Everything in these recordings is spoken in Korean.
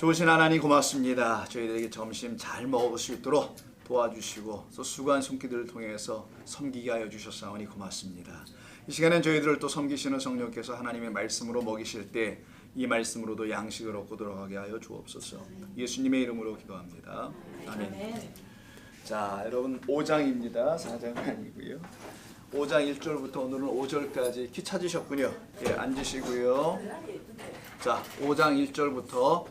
좋으신 하나님 고맙습니다. 저희들에게 점심 잘 먹을 수 있도록 도와주시고 또 수고한 손길들을 통해서 섬기게 하여 주셨사오니 고맙습니다. 이 시간엔 저희들을 또 섬기시는 성령께서 하나님의 말씀으로 먹이실 때 이 말씀으로도 양식을 얻고 들어가게 하여 주옵소서. 예수님의 이름으로 기도합니다. 아멘. 자, 여러분 5장입니다. 4장은 아니고요. 5장 1절부터 오늘은 5절까지 키 찾으셨군요. 예, 앉으시고요. 자, 5장 1절부터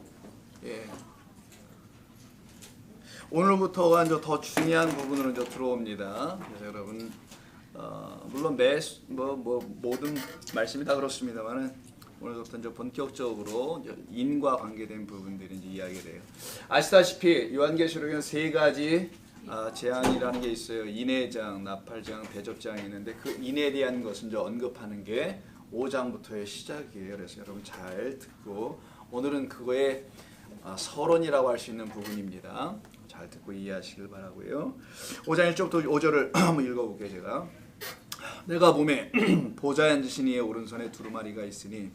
오늘부터가 이제 더 중요한 부분으로 이제 들어옵니다. 그래서 여러분 물론 모든 말씀이 다 그렇습니다만은 오늘부터 이제 본격적으로 이제 인과 관계된 부분들이 이제 이야기가 돼요. 아시다시피 요한계시록에는 세 가지 제한이라는 게 있어요. 인해장, 나팔장, 대접장이 있는데 그 인에 대한 것을 이제 언급하는 게 5장부터의 시작이에요. 그래서 여러분 잘 듣고 오늘은 그거의 서론이라고 할 수 있는 부분입니다. 잘 듣고 이해하시길 바라고요. 5장 1절부터 5절을 한번 읽어볼게요. 제가 내가 보매 보좌에 앉으신 이의 오른손에 두루마리가 있으니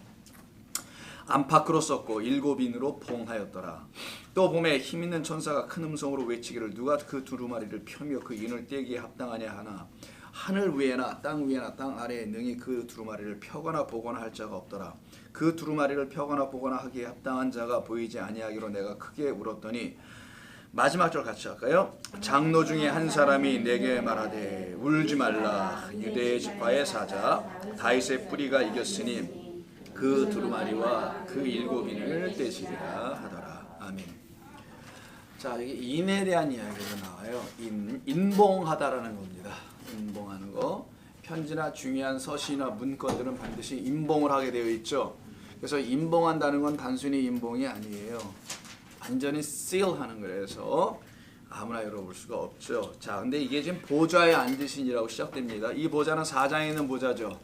안팎으로 썼고 7인으로 봉하였더라. 또 보매 힘있는 천사가 큰 음성으로 외치기를 누가 그 두루마리를 펴며 그 인을 떼기에 합당하냐 하나 하늘 위에나 땅 아래에 능히 그 두루마리를 펴거나 보거나 할 자가 없더라. 그 두루마리를 펴거나 보거나 하기에 합당한 자가 보이지 아니하기로 내가 크게 울었더니 마지막 절 같이 할까요? 장로 중에 한 사람이 내게 말하되 울지 말라. 유대의 지파의 사자 다윗의 뿌리가 이겼으니 그 두루마리와 그 7인을 떼시리라 하더라. 아멘. 자, 여기 인에 대한 이야기가 나와요. 인봉하다라는 겁니다. 인봉하는 거. 편지나 중요한 서신이나 문건들은 반드시 인봉을 하게 되어 있죠. 그래서 인봉한다는 건 단순히 인봉이 아니에요. 완전히 seal하는 거라서 아무나 열어볼 수가 없죠. 자, 근데 이게 지금 보좌에 앉으신이라고 시작됩니다. 이 보좌는 4장에 있는 보좌죠.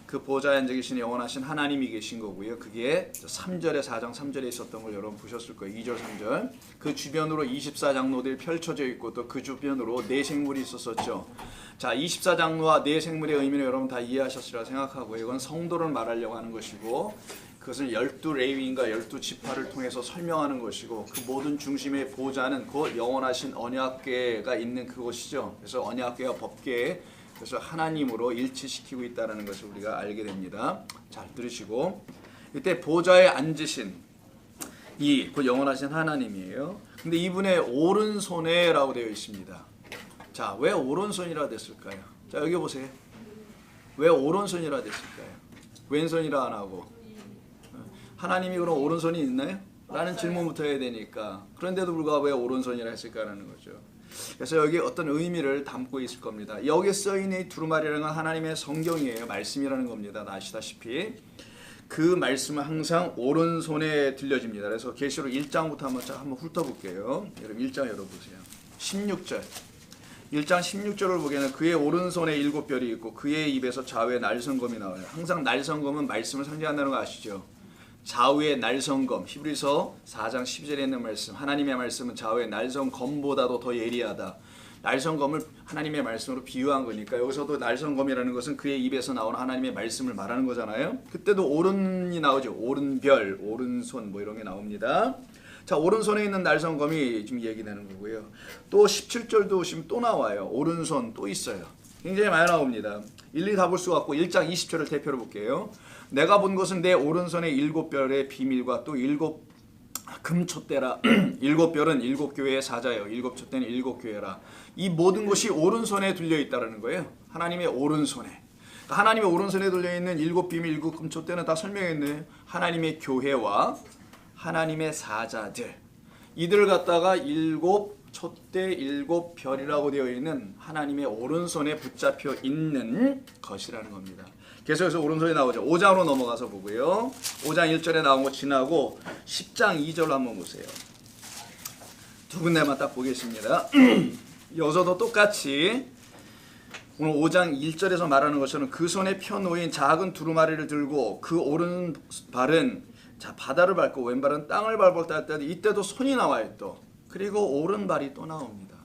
그 보좌에 앉아 계신 영원하신 하나님이 계신 거고요. 그게 3절에 4장 3절에 있었던 걸 여러분 보셨을 거예요. 2절 3절. 그 주변으로 24장로들이 펼쳐져 있고 또 그 주변으로 네 생물이 있었었죠. 자, 24장로와 네 생물의 의미는 여러분 다 이해하셨으리라 생각하고 이건 성도를 말하려고 하는 것이고 그것을 12레위인과 12지파를 통해서 설명하는 것이고 그 모든 중심의 보좌는 그 영원하신 언약궤가 있는 그곳이죠. 그래서 언약궤와 법궤 그래서 하나님으로 일치시키고 있다는 것을 우리가 알게 됩니다. 잘 들으시고 이때 보좌에 앉으신 그 영원하신 하나님이에요. 근데 이분의 오른손에라고 되어 있습니다. 자, 왜 오른손이라 됐을까요? 자, 여기 보세요. 왜 오른손이라 됐을까요? 왼손이라 안 하고 하나님이 그럼 오른손이 있나요? 라는 질문부터 해야 되니까 그런데도 불구하고 왜 오른손이라 했을까라는 거죠. 그래서 여기 어떤 의미를 담고 있을 겁니다. 여기 써있는 이 두루마리라는 건 하나님의 성경이에요. 말씀이라는 겁니다. 아시다시피 그 말씀은 항상 오른손에 들려집니다. 그래서 계시록 1장부터 한번 훑어볼게요. 여러분 1장 열어보세요. 16절 1장 16절을 보기에는 그의 오른손에 7별이 있고 그의 입에서 좌우에 날성검이 나와요. 항상 날성검은 말씀을 상징한다는 거 아시죠? 좌우의 날성검, 히브리서 4장 12절에 있는 말씀, 하나님의 말씀은 좌우의 날성검보다도 더 예리하다. 날성검을 하나님의 말씀으로 비유한 거니까 여기서도 날성검이라는 것은 그의 입에서 나오는 하나님의 말씀을 말하는 거잖아요. 그때도 오른이 나오죠. 오른별, 오른손 뭐 이런 게 나옵니다. 자, 오른손에 있는 날성검이 지금 얘기되는 거고요. 또 17절도 보시면 또 나와요. 오른손 또 있어요. 굉장히 많이 나옵니다. 일일이 다 볼 수가 없고 1장 20절을 대표로 볼게요. 내가 본 것은 내 오른손의 7별의 비밀과 또 7 금촛대라. 7별은 7교회의 사자예요. 7촛대는 7교회라. 이 모든 것이 오른손에 들려있다는 거예요. 하나님의 오른손에. 하나님의 오른손에 들려있는 7비밀, 7 금촛대는 다 설명했네요. 하나님의 교회와 하나님의 사자들. 이들을 갖다가 7 촛대 7별이라고 되어 있는 하나님의 오른손에 붙잡혀 있는 것이라는 겁니다. 계속해서 오른손이 나오죠. 5장으로 넘어가서 보고요. 5장 1절에 나온 거 지나고 10장 2절로 한번 보세요. 두 군데만 딱 보겠습니다. 여기서도 똑같이 오늘 5장 1절에서 말하는 것처럼 그 손에 펴놓인 작은 두루마리를 들고 그 오른발은 바다를 밟고 왼발은 땅을 밟을 때 이때도 손이 나와요. 또 그리고 오른발이 또 나옵니다.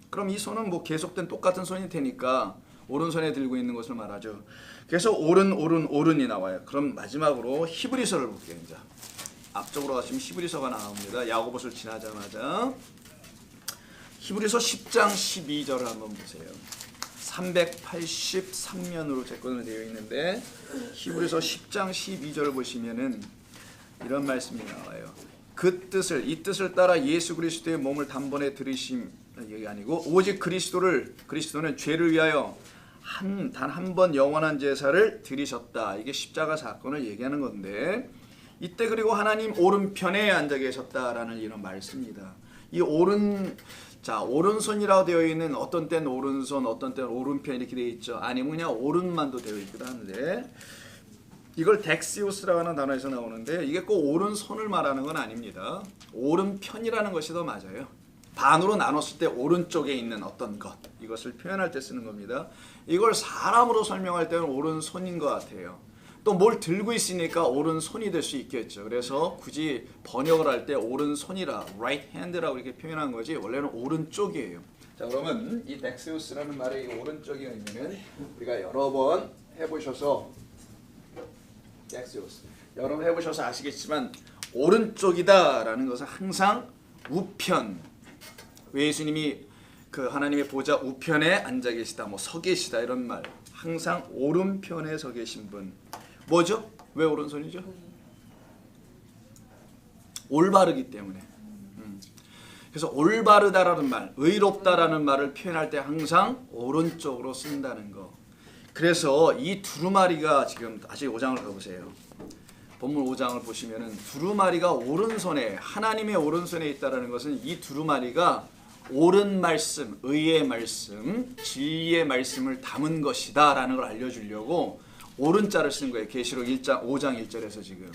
그럼 이 손은 뭐 계속된 똑같은 손이 되니까 오른손에 들고 있는 것을 말하죠. 그래서 오른이 나와요. 그럼 마지막으로 히브리서를 볼게요. 이제 앞쪽으로 가시면 히브리서가 나옵니다. 야고보서를 지나자마자 히브리서 10장 12절을 한번 보세요. 383면으로 제 거는 되어 있는데 히브리서 10장 12절을 보시면은 이런 말씀이 나와요. 그 뜻을 이 뜻을 따라 예수 그리스도의 몸을 단번에 들이심 이게 아니고 오직 그리스도는 죄를 위하여 단 한 번 영원한 제사를 드리셨다. 이게 십자가 사건을 얘기하는 건데 이때 그리고 하나님 오른편에 앉아 계셨다라는 이런 말씀입니다. 이 오른손이라고 되어 있는 어떤 때는 오른손, 어떤 때는 오른편 이렇게 되어 있죠. 아니면 그냥 오른만도 되어 있기도 하는데 이걸 덱시우스라고 하는 단어에서 나오는데 이게 꼭 오른손을 말하는 건 아닙니다. 오른편이라는 것이 더 맞아요. 반으로 나눴을 때 오른쪽에 있는 어떤 것 이것을 표현할 때 쓰는 겁니다. 이걸 사람으로 설명할 때는 오른손인 것 같아요. 또 뭘 들고 있으니까 오른손이 될 수 있겠죠. 그래서 굳이 번역을 할 때 오른손이라 right hand라고 이렇게 표현한 거지 원래는 오른쪽이에요. 자 그러면 이 덱시우스라는 말의 이 오른쪽이 있는 우리가 여러 번 해보셔서 덱시우스 여러 번 해보셔서 아시겠지만 오른쪽이다라는 것은 항상 우편 예수님이 그 하나님의 보좌 우편에 앉아 계시다, 뭐 서 계시다 이런 말 항상 오른편에 서 계신 분 뭐죠? 왜 오른손이죠? 올바르기 때문에. 그래서 올바르다라는 말, 의롭다라는 말을 표현할 때 항상 오른쪽으로 쓴다는 거. 그래서 이 두루마리가 지금 다시 5장을 가보세요. 본문 5장을 보시면은 두루마리가 오른손에 하나님의 오른손에 있다라는 것은 이 두루마리가 옳은 말씀, 의의 말씀, 진리의 말씀을 담은 것이다라는 걸 알려주려고 오른자를 쓴 거예요. 계시록 5장 1절에서 지금.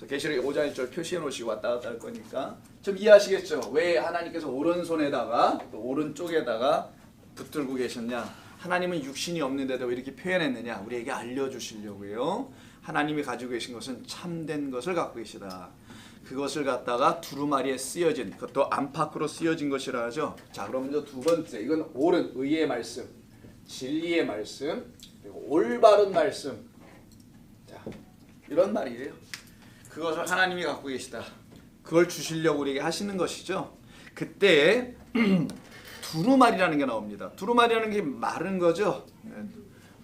계시록 5장 1절 표시해 놓으시고 왔다 갔다 할 거니까 좀 이해하시겠죠? 왜 하나님께서 오른손에다가 또 오른쪽에다가 붙들고 계셨냐? 하나님은 육신이 없는데도 왜 이렇게 표현했느냐? 우리에게 알려주시려고요. 하나님이 가지고 계신 것은 참된 것을 갖고 계시다. 그것을 갖다가 두루마리에 쓰여진 그것도 안팎으로 쓰여진 것이라 하죠. 자 그럼 이제 두 번째 이건 옳은 의의 말씀, 진리의 말씀, 그리고 올바른 말씀. 자 이런 말이에요. 그것을 하나님이 갖고 계시다. 그걸 주시려고 우리에게 하시는 것이죠. 그때 두루마리라는 게 나옵니다. 두루마리라는 게 마른 거죠.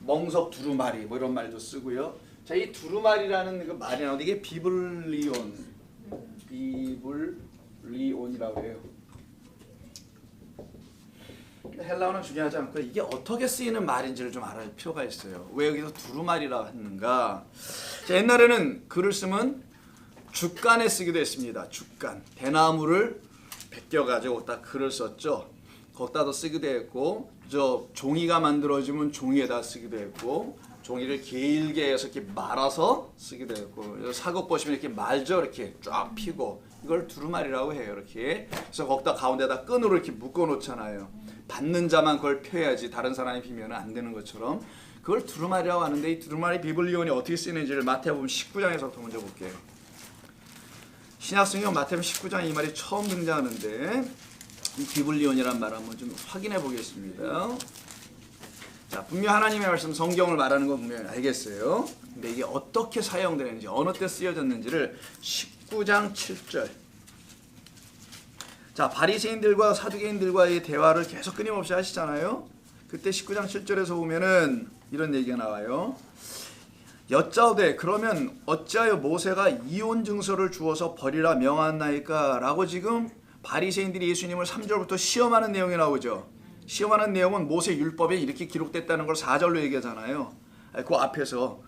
멍석 두루마리 뭐 이런 말도 쓰고요. 자, 이 두루마리라는 그 말이 나오는데 이게 비블리온이라고 해요. 헬라어는 중요하지 않고 이게 어떻게 쓰이는 말인지를 좀 알아야 필요가 있어요. 왜 여기서 두루마리라고 했는가? 자, 옛날에는 글을 쓰면 죽간에 쓰기도 했습니다. 죽간, 대나무를 베껴가지고 딱 글을 썼죠. 거기다도 쓰기도 했고, 저 종이가 만들어지면 종이에다 쓰기도 했고, 종이를 길게 해서 이렇게 말아서 쓰기도 했고, 사극 보시면 이렇게 말죠, 이렇게 쫙 피고 이걸 두루마리라고 해요. 이렇게 그래서 거기다 가운데다 끈으로 이렇게 묶어 놓잖아요. 받는 자만 그걸 펴야지 다른 사람이 피면 안 되는 것처럼 그걸 두루마리라고 하는데 이 두루마리 비블리온이 어떻게 쓰이는지를 마태복음 19장에서부터 먼저 볼게요. 신약성경 마태복음 19장에 이 말이 처음 등장하는데 이 비블리온이라는 말을 한번 좀 확인해 보겠습니다. 자, 분명 하나님의 말씀 성경을 말하는 건 분명히 알겠어요. 근데 이게 어떻게 사용되는지 어느 때 쓰여졌는지를 19장 7절. 자, 바리새인들과 사두개인들과의 대화를 계속 끊임없이 하시잖아요. 그때 19장 7절에서 보면은 이런 얘기가 나와요. 여짜오되 그러면 어찌하여 모세가 이혼 증서를 주어서 버리라 명하나이까? 라고 지금 바리새인들이 예수님을 3절부터 시험하는 내용이 나오죠. 시험하는 내용은 모세 율법에 이렇게 기록됐다는 걸 4절로 얘기하잖아요. 그 앞에서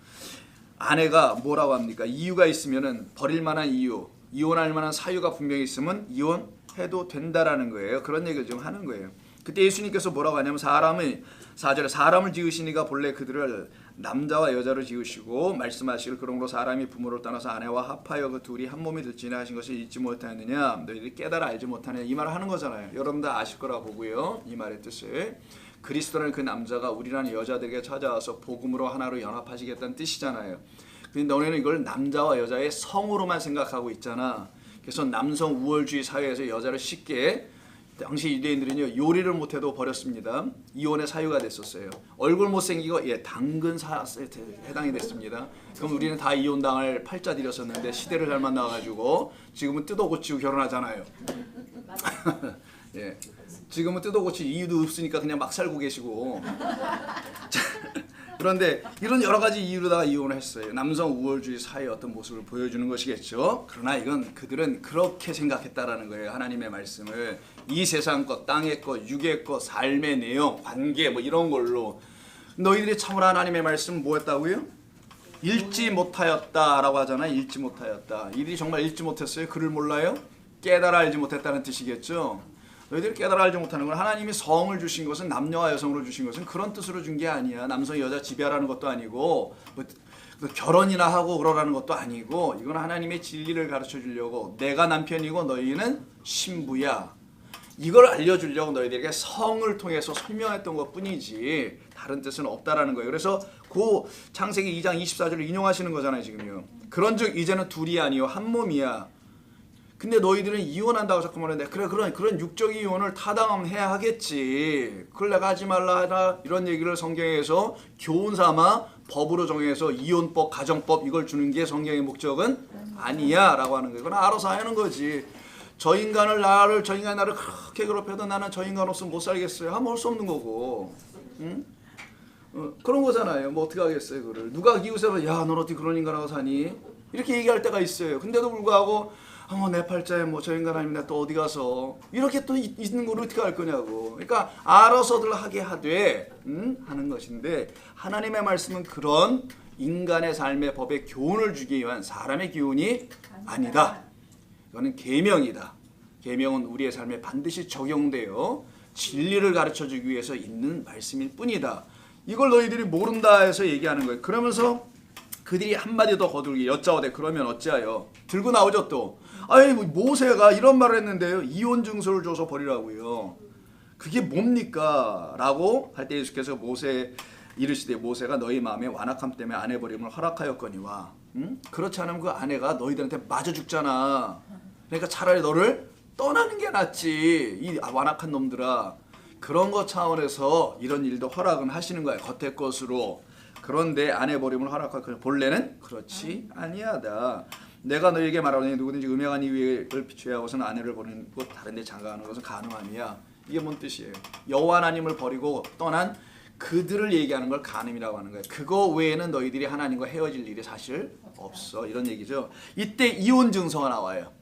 아내가 뭐라고 합니까? 이유가 있으면은 버릴 만한 이유, 이혼할 만한 사유가 분명히 있으면 이혼해도 된다라는 거예요. 그런 얘기를 좀 하는 거예요. 그때 예수님께서 뭐라고 하냐면 4절에 사람을 지으시니가 본래 그들을 남자와 여자를 지으시고 말씀하시길 그러므로 사람이 부모를 떠나서 아내와 합하여 그 둘이 한 몸이 될지나 하신 것을 잊지 못하느냐 너희들이 깨달아 알지 못하느냐 이 말을 하는 거잖아요. 여러분 다 아실 거라 보고요. 이 말의 뜻을 그리스도는 그 남자가 우리라는 여자들에게 찾아와서 복음으로 하나로 연합하시겠다는 뜻이잖아요. 근데 너네는 이걸 남자와 여자의 성으로만 생각하고 있잖아. 그래서 남성 우월주의 사회에서 여자를 쉽게 당시 유대인들은요 요리를 못해도 버렸습니다. 이혼의 사유가 됐었어요. 얼굴 못생기고 당근 사스에 해당이 됐습니다. 그럼 우리는 다 이혼당할 팔자들이었었는데 시대를 잘 만나가지고 지금은 뜯어 고치고 결혼하잖아요. 예, 지금은 뜯어 고칠 이유도 없으니까 그냥 막 살고 계시고. 그런데 이런 여러 가지 이유로다가 이혼을 했어요. 남성 우월주의 사회의 어떤 모습을 보여주는 것이겠죠. 그러나 이건 그들은 그렇게 생각했다라는 거예요. 하나님의 말씀을 이 세상 것, 땅의 것, 육의 것, 삶의 내용, 관계 뭐 이런 걸로 너희들이 참으로 하나님의 말씀 뭐였다고요? 읽지 못하였다라고 하잖아요. 읽지 못하였다. 이들이 정말 읽지 못했어요? 글을 몰라요? 깨달아 알지 못했다는 뜻이겠죠. 너희들이 깨달아 알지 못하는 건 하나님이 성을 주신 것은 남녀와 여성으로 주신 것은 그런 뜻으로 준 게 아니야. 남성 여자 지배하라는 것도 아니고 뭐 결혼이나 하고 그러라는 것도 아니고 이건 하나님의 진리를 가르쳐 주려고 내가 남편이고 너희는 신부야. 이걸 알려주려고 너희들에게 성을 통해서 설명했던 것뿐이지 다른 뜻은 없다라는 거예요. 그래서 그 창세기 2장 24절을 인용하시는 거잖아요. 지금요. 그런즉 이제는 둘이 아니요 한 몸이야. 근데 너희들은 이혼한다고 자꾸 말하는데 그래 그런 육적 이혼을 타당해야 하겠지. 그걸 내가 하지 말라 하라 이런 얘기를 성경에서 교훈 삼아 법으로 정해서 이혼법, 가정법 이걸 주는 게 성경의 목적은 아니야라고 하는 거예요. 그건 알아서 하는 거지. 저 인간이 나를 그렇게 괴롭혀도 나는 저 인간 없으면 못 살겠어요. 하면 할 수 없는 거고. 응? 그런 거잖아요. 뭐 어떻게 하겠어요, 그거를. 누가 이웃에 야, 넌 어떻게 그런 인간하고 사니? 이렇게 얘기할 때가 있어요. 근데도 불구하고 내 팔자에 뭐 저 인간 아니면 또 어디 가서 이렇게 또 있는 걸 어떻게 할 거냐고. 그러니까 알아서들 하게 하되 하는 것인데 하나님의 말씀은 그런 인간의 삶의 법에 교훈을 주기 위한 사람의 교훈이 아니다. 이거는 계명이다. 계명은 우리의 삶에 반드시 적용되어 진리를 가르쳐주기 위해서 있는 말씀일 뿐이다. 이걸 너희들이 모른다 해서 얘기하는 거예요. 그러면서 그들이 한마디 더 거들게 여짜오되 그러면 어찌하여 들고 나오죠 또. 아니 모세가 이런 말을 했는데요. 이혼 증서를 줘서 버리라고요. 그게 뭡니까? 라고 할 때 예수께서 모세 이르시되 모세가 너희 마음에 완악함 때문에 아내 버림을 허락하였거니와 그렇지 않으면 그 아내가 너희들한테 맞아 죽잖아. 그러니까 차라리 너를 떠나는 게 낫지. 이 완악한 놈들아. 그런 것 차원에서 이런 일도 허락은 하시는 거야. 겉의 것으로. 그런데 아내 버림을 허락할 본래는 그렇지 아니하다. 내가 너에게 말하노니 누구든지 음행한 이유를 취하고서는 아내를 버리고 다른 데 장가가는 것은 가늠함이야. 이게 뭔 뜻이에요? 여호와 하나님을 버리고 떠난 그들을 얘기하는 걸 간음이라고 하는 거예요. 그거 외에는 너희들이 하나님과 헤어질 일이 사실 없어. 이런 얘기죠. 이때 이혼 증서가 나와요.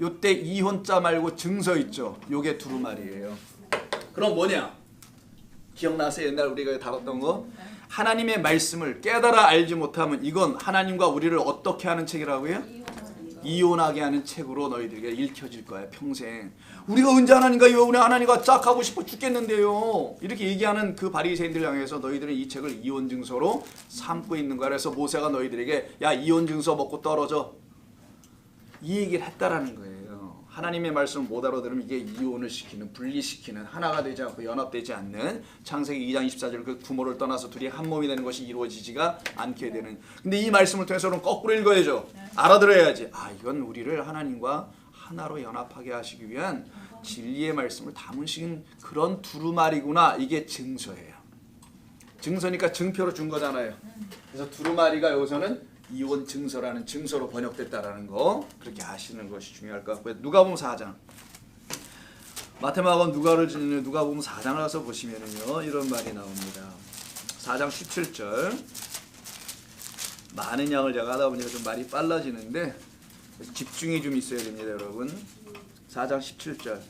이때 이혼자 말고 증서 있죠. 요게 두루마리예요. 그럼 뭐냐? 기억나세요? 옛날 우리가 다뤘던 거? 하나님의 말씀을 깨달아 알지 못하면 이건 하나님과 우리를 어떻게 하는 책이라고요? 이혼하게 하는 책으로 너희들에게 읽혀질 거야 평생. 우리가 언제 하나님과 우리 하나님과 짝 하고 싶어 죽겠는데요. 이렇게 얘기하는 그 바리새인들 향해서 너희들은 이 책을 이혼 증서로 삼고 있는 거야. 그래서 모세가 너희들에게 야 이혼 증서 먹고 떨어져 이 얘기를 했다라는 거예요. 하나님의 말씀을 못 알아들으면 이게 이혼을 시키는, 분리시키는, 하나가 되지 않고 연합되지 않는 창세기 2장 24절 그 부모를 떠나서 둘이 한 몸이 되는 것이 이루어지지가 않게 되는. 근데 이 말씀을 통해서는 거꾸로 읽어야죠. 알아들어야지. 이건 우리를 하나님과 하나로 연합하게 하시기 위한 진리의 말씀을 담으신 그런 두루마리구나. 이게 증서예요. 증서니까 증표로 준 거잖아요. 그래서 두루마리가 여기서는 이혼 증서라는 증서로 번역됐다라는 거 그렇게 아시는 것이 중요할 것 같고요. 누가복음 4장. 마태마가는 누가복음 4장을 가서 보시면은요 이런 말이 나옵니다. 4장 17절. 많은 양을 제가 하다 보니까 좀 말이 빨라지는데 집중이 좀 있어야 됩니다, 여러분. 4장 17절.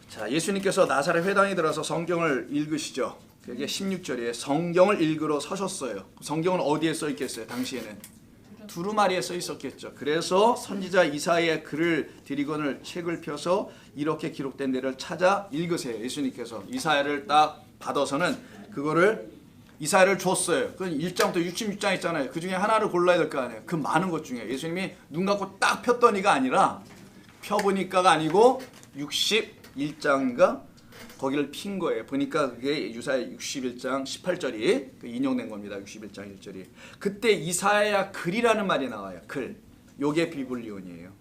자, 예수님께서 나사렛 회당에 들어서 성경을 읽으시죠. 그게 16절이에요. 성경을 읽으러 서셨어요. 성경은 어디에 써 있겠어요? 당시에는 두루마리에 써 있었겠죠. 그래서 선지자 이사야의 글을 드리거늘 책을 펴서 이렇게 기록된 데를 찾아 읽으세요. 예수님께서 이사야를 딱 받아서는 그거를 이사야를 줬어요. 그 1장부터 66장 있잖아요. 그 중에 하나를 골라야 될 거 아니에요. 그 많은 것 중에 예수님이 눈 감고 딱 폈더니가 아니라 펴보니까가 아니고 61장인가 거기를 핀 거예요. 보니까 그게 이사야 61장 18절이 인용된 겁니다. 61장 1절이. 그때 이사야 글이라는 말이 나와요. 글. 요게 비블리온이에요.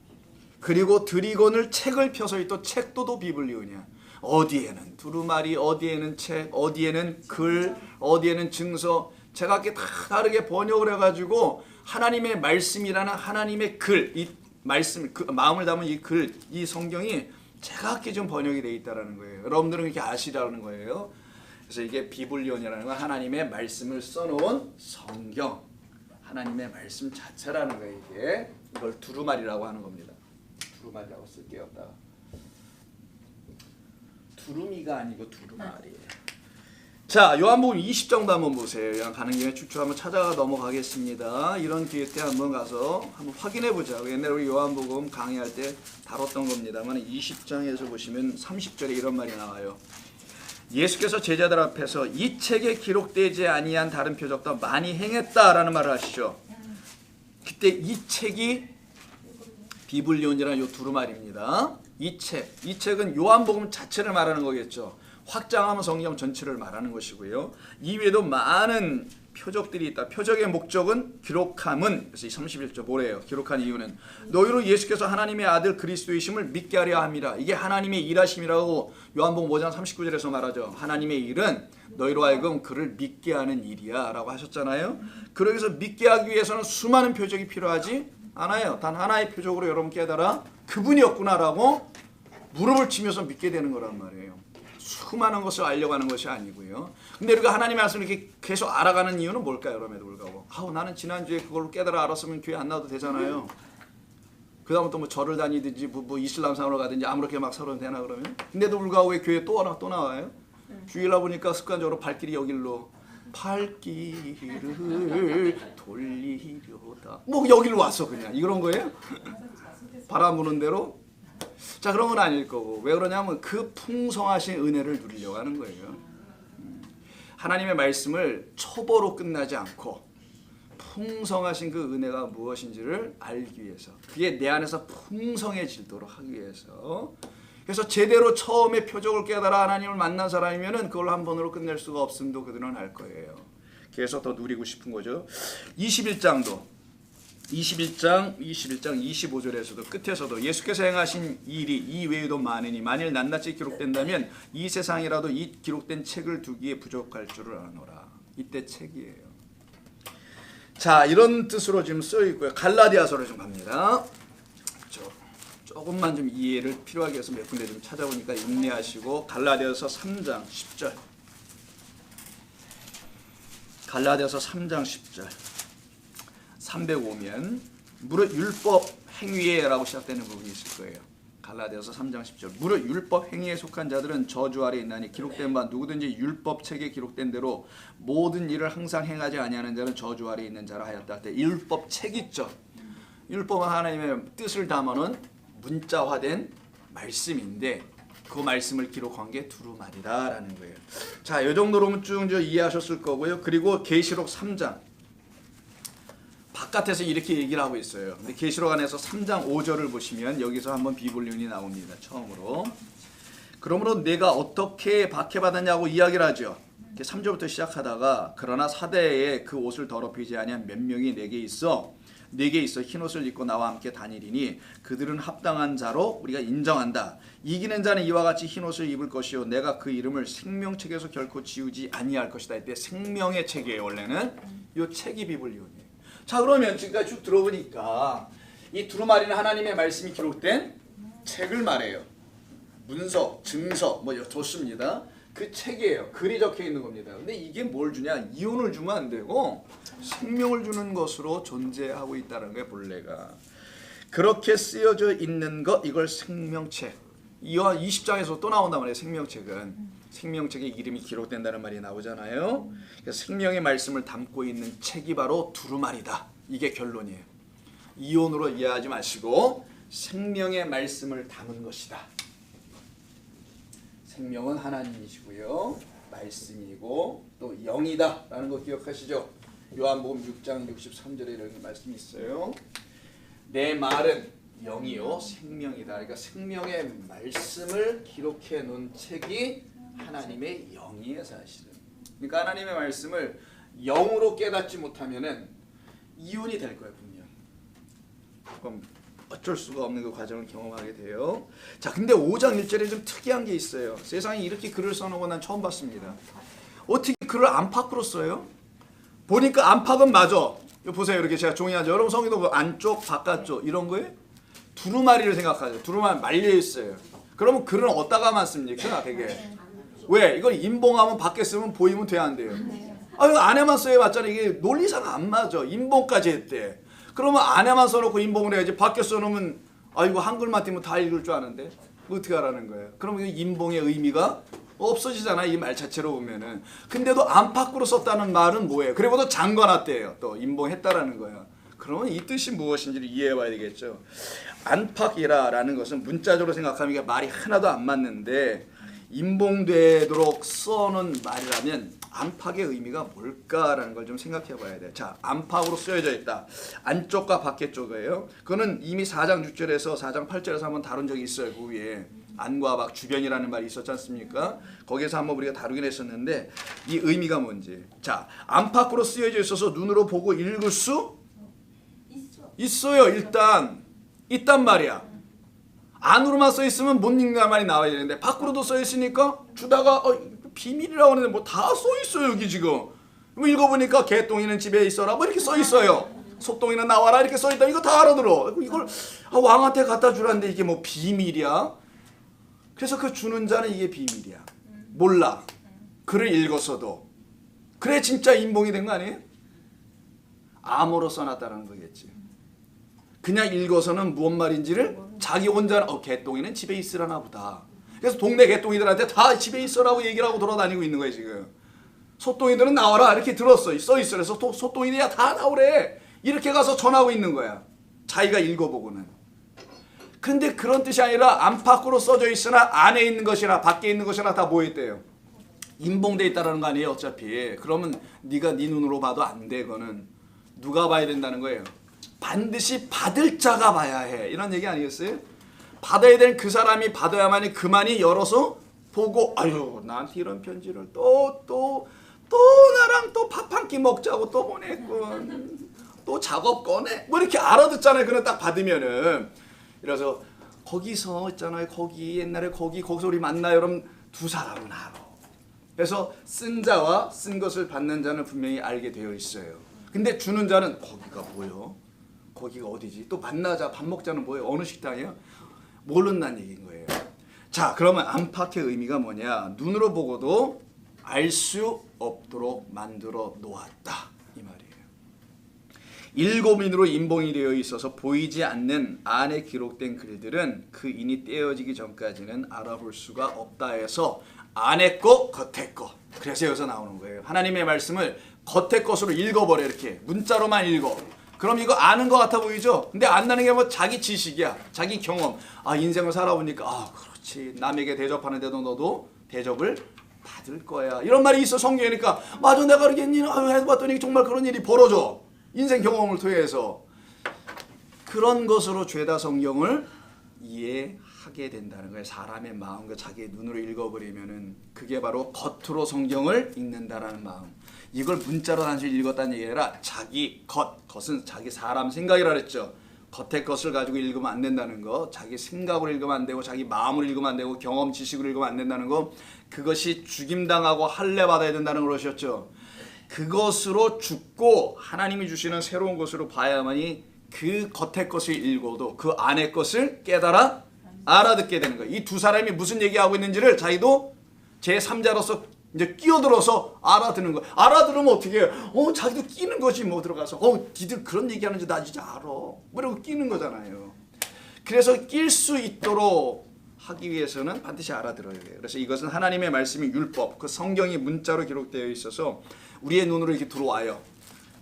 그리고 드리곤을 책을 펴서 또 책도 또 비블리오냐. 어디에는 두루마리, 어디에는 책, 어디에는 글, 어디에는 증서. 제가 이렇게 다 다르게 번역을 해가지고 하나님의 말씀이라는 하나님의 글, 이 말씀, 그 마음을 담은 이 글, 이 성경이 제각기 좀 번역이 되어 있다는 거예요. 여러분들은 이렇게 아시라는 거예요. 그래서 이게 비블리온이라는 건 하나님의 말씀을 써놓은 성경, 하나님의 말씀 자체라는 거예요. 이게 이걸 두루마리라고 하는 겁니다. 두루마리라고 쓸게요. 두루미가 아니고 두루마리예요. 자, 요한복음 20장도 한번 보세요. 그냥 가는 김에 쭉쭉 한번 찾아가 넘어가겠습니다. 이런 기회 때 한번 가서 한번 확인해 보자. 옛날에 우리 요한복음 강의할 때 다뤘던 겁니다만 20장에서 보시면 30절에 이런 말이 나와요. 예수께서 제자들 앞에서 이 책에 기록되지 아니한 다른 표적도 많이 행했다라는 말을 하시죠. 그때 이 책이 비블리온이라는 요 두루마리입니다. 이 책은 요한복음 자체를 말하는 거겠죠. 확장하면 성경 전체를 말하는 것이고요. 이외에도 많은 표적들이 있다. 표적의 목적은 기록함은, 그래서 이 31절 뭐래요? 기록한 이유는 너희로 예수께서 하나님의 아들 그리스도이심을 믿게 하려 함이라. 이게 하나님의 일하심이라고 요한복음 5장 39절에서 말하죠. 하나님의 일은 너희로 하여금 그를 믿게 하는 일이야 라고 하셨잖아요. 그러기서 믿게 하기 위해서는 수많은 표적이 필요하지 않아요. 단 하나의 표적으로 여러분 깨달아 그분이었구나라고 무릎을 치면서 믿게 되는 거란 말이에요. 수많은 것을 알려고 하는 것이 아니고요. 근데 우리가 하나님의 말씀을 이렇게 계속 알아가는 이유는 뭘까요? 그럼에도 불구하고 나는 지난주에 그걸로 깨달아 알았으면 교회 안 나와도 되잖아요. 그 다음부터 뭐 절을 다니든지 뭐 이슬람상으로 가든지 아무렇게 막 서로 되나 그러면. 근데도 불구하고 왜 교회 또 나와요? 주일날 보니까 습관적으로 발길이 여길로 발길을 돌리려다. 뭐 여기로 왔어 그냥. 이런 거예요? 바람 부는 대로? 자, 그런 건 아닐 거고. 왜 그러냐면 그 풍성하신 은혜를 누리려고 하는 거예요. 하나님의 말씀을 초보로 끝나지 않고 풍성하신 그 은혜가 무엇인지를 알기 위해서, 그게 내 안에서 풍성해지도록 하기 위해서. 그래서 제대로 처음에 표적을 깨달아 하나님을 만난 사람이면은 그걸 한 번으로 끝낼 수가 없음도 그들은 알 거예요. 그래서 더 누리고 싶은 거죠. 21장 25절에서도 끝에서도 예수께서 행하신 일이 이 외에도 많으니 만일 낱낱이 기록된다면 이 세상이라도 이 기록된 책을 두기에 부족할 줄을 아노라. 이때 책이에요. 자, 이런 뜻으로 지금 써 있고요. 갈라디아서로 좀 갑니다. 조금만 좀 이해를 필요하게 해서 몇 군데 좀 찾아보니까 인내하시고, 갈라디아서 3장 10절. 갈라디아서 3장 10절. 305면 무릇 율법 행위에라고 시작되는 부분이 있을 거예요. 갈라디아서 3장 10절. 무릇 율법 행위에 속한 자들은 저주 아래 있나니 기록된 바 누구든지 율법 책에 기록된 대로 모든 일을 항상 행하지 아니하는 자는 저주 아래 있는 자라 하였다 할 때 율법 책 있죠. 율법은 하나님의 뜻을 담아놓은 문자화된 말씀인데 그 말씀을 기록한 게 두루마리다라는 거예요. 자, 이 정도로는 쭉 이해하셨을 거고요. 그리고 계시록 3장. 바깥에서 이렇게 얘기를 하고 있어요. 근데 계시록 안에서 3장 5절을 보시면 여기서 한번 비블리온이 나옵니다. 처음으로. 그러므로 내가 어떻게 박해받았냐고 이야기를 하죠. 3절부터 시작하다가 그러나 사대에 그 옷을 더럽히지 아니한 몇 명이 내게 있어 흰옷을 입고 나와 함께 다니리니 그들은 합당한 자로 우리가 인정한다. 이기는 자는 이와 같이 흰옷을 입을 것이요 내가 그 이름을 생명책에서 결코 지우지 아니할 것이다. 이때 생명의 책이에요. 원래는 이 책이 비블리온이에요. 자, 그러면 지금까지 쭉 들어보니까 이 두루마리는 하나님의 말씀이 기록된 책을 말해요. 문서, 증서 뭐 좋습니다. 그 책이에요. 글이 적혀 있는 겁니다. 근데 이게 뭘 주냐? 이혼을 주면 안 되고 생명을 주는 것으로 존재하고 있다는 거예요. 본래가. 그렇게 쓰여져 있는 것, 이걸 생명책. 이와 20장에서 또 나온단 말이에요. 생명책은. 생명책에 이름이 기록된다는 말이 나오잖아요. 그래서 생명의 말씀을 담고 있는 책이 바로 두루마리다. 이게 결론이에요. 이혼으로 이해하지 마시고 생명의 말씀을 담은 것이다. 생명은 하나님이시고요. 말씀이고 또 영이다 라는 거 기억하시죠? 요한복음 6장 63절에 이런 말씀이 있어요. 내 말은 영이요 생명이다. 그러니까 생명의 말씀을 기록해 놓은 책이 하나님의 영이에요. 사실은. 그러니까 하나님의 말씀을 영으로 깨닫지 못하면은 이혼이 될 거예요. 분명히. 그럼 어쩔 수가 없는 그 과정을 경험하게 돼요. 자, 근데 5장 1절에 좀 특이한 게 있어요. 세상에 이렇게 글을 써놓은 건 난 처음 봤습니다. 어떻게 글을 안팎으로 써요? 보니까 안팎은 맞아. 이거 보세요. 이렇게 제가 종이 하죠. 여러분 성경도 뭐 안쪽, 바깥쪽 이런 거에 두루마리를 생각하죠. 두루마리 말려 있어요. 그러면 글은 어디다가만 씁니까? 되게. 왜? 이걸 인봉하면 밖에 쓰면 보이면 돼야 안 돼요. 아, 이거 안에만 써야 맞잖아. 이게 논리상 안 맞아. 인봉까지 했대. 그러면 안에만 써놓고 인봉을 해야지. 밖에 써놓으면 아 이거 한글만 띄면 다 읽을 줄 아는데 어떻게 하라는 거예요? 그러면 이 인봉의 의미가 없어지잖아. 이 말 자체로 보면은. 근데도 안팎으로 썼다는 말은 뭐예요? 그리고 또 잠궈놨대요. 또 인봉했다라는 거예요. 그러면 이 뜻이 무엇인지를 이해해봐야 되겠죠. 안팎이라라는 것은 문자적으로 생각하면 이게 말이 하나도 안 맞는데 인봉되도록 써놓은 말이라면 안팎의 의미가 뭘까라는 걸 좀 생각해 봐야 돼요. 자, 안팎으로 쓰여져 있다. 안쪽과 밖의 쪽이에요. 그거는 이미 4장 6절에서 4장 8절에서 한번 다룬 적이 있어요. 그 위에 안과 밖 주변이라는 말이 있었지 않습니까? 거기에서 한번 우리가 다루긴 했었는데 이 의미가 뭔지. 자, 안팎으로 쓰여져 있어서 눈으로 보고 읽을 수 있어요. 일단 있단 말이야. 안으로만 써 있으면 못 읽는 말이 나와야 되는데 밖으로도 써 있으니까 주다가 비밀이라고 하는데 뭐 다 써 있어요. 여기 지금 뭐 읽어보니까 개똥이는 집에 있어라 뭐 이렇게 써 있어요. 소똥이는 나와라 이렇게 써 있다. 이거 다 알아들어. 이걸 왕한테 갖다 주라는데 이게 뭐 비밀이야? 그래서 그 주는 자는 이게 비밀이야. 몰라. 글을 읽었어도. 그래 진짜 인봉이 된 거 아니에요? 암호로 써놨다는 거겠지. 그냥 읽어서는 무슨 말인지를 자기 혼자 개똥이는 집에 있으라나 보다. 그래서 동네 개똥이들한테 다 집에 있어라고 얘기를 하고 돌아다니고 있는 거예요 지금. 소똥이들은 나와라 이렇게 들었어. 써 있어. 그래서 소똥이들이야 다 나오래. 이렇게 가서 전하고 있는 거야. 자기가 읽어보고는. 근데 그런 뜻이 아니라 안팎으로 써져 있으나 안에 있는 것이나 밖에 있는 것이나 다 뭐 있대요? 인봉돼 있다라는 거 아니에요 어차피. 그러면 네가 네 눈으로 봐도 안 돼. 그거는 누가 봐야 된다는 거예요? 반드시 받을 자가 봐야 해. 이런 얘기 아니겠어요? 받아야 될 그 사람이 받아야만이 그만이 열어서 보고 아유 나한테 이런 편지를 또 나랑 또 밥 한 끼 먹자고 또 보냈군. 또 작업 꺼내. 뭐 이렇게 알아듣잖아요. 그냥 딱 받으면은. 그래서 거기서 있잖아요. 거기 옛날에 거기서 우리 만나요. 여러분 두 사람은 알아. 그래서 쓴 자와 쓴 것을 받는 자는 분명히 알게 되어 있어요. 근데 주는 자는 거기가 뭐요? 거기가 어디지? 또 만나자 밥 먹자는 뭐예요? 어느 식당이에요? 모른다는 얘기인 거예요. 자, 그러면 안팎의 의미가 뭐냐? 눈으로 보고도 알 수 없도록 만들어 놓았다 이 말이에요. 일곱인으로 인봉이 되어 있어서 보이지 않는 안에 기록된 글들은 그 인이 떼어지기 전까지는 알아볼 수가 없다 해서 안에 거 겉에 거. 그래서 여기서 나오는 거예요. 하나님의 말씀을 겉에 것으로 읽어버려. 이렇게 문자로만 읽어. 그럼 이거 아는 것 같아 보이죠? 근데 안다는 게 뭐 자기 지식이야. 자기 경험. 아 인생을 살아보니까 아 그렇지. 남에게 대접하는데도 너도 대접을 받을 거야. 이런 말이 있어 성경이니까. 맞아 내가 그러겠니? 해봤더니 정말 그런 일이 벌어져. 인생 경험을 통해서. 그런 것으로 죄다 성경을 이해하게 된다는 거예요. 사람의 마음과 자기의 눈으로 읽어버리면은 그게 바로 겉으로 성경을 읽는다라는 마음. 이걸 문자로 단순히 읽었다는 얘기 아니라 자기 겉은 자기 사람 생각이라 그랬죠. 겉의 것을 가지고 읽으면 안 된다는 거. 자기 생각으로 읽으면 안 되고 자기 마음으로 읽으면 안 되고 경험 지식으로 읽으면 안 된다는 거. 그것이 죽임당하고 할례 받아야 된다는 걸 하셨죠. 그것으로 죽고 하나님이 주시는 새로운 것으로 봐야만이 그 겉의 것을 읽어도 그 안의 것을 깨달아 알아듣게 되는 거예요. 이 두 사람이 무슨 얘기하고 있는지를 자기도 제3자로서 이제 끼어들어서 알아듣는 거예요. 알아들으면 어떻게 해요? 자기도 끼는 거지 뭐 들어가서 니들 그런 얘기하는지 나 진짜 알아. 뭐 이러고 끼는 거잖아요. 그래서 낄 수 있도록 하기 위해서는 반드시 알아들어야 돼요. 그래서 이것은 하나님의 말씀이 율법, 그 성경이 문자로 기록되어 있어서 우리의 눈으로 이렇게 들어와요.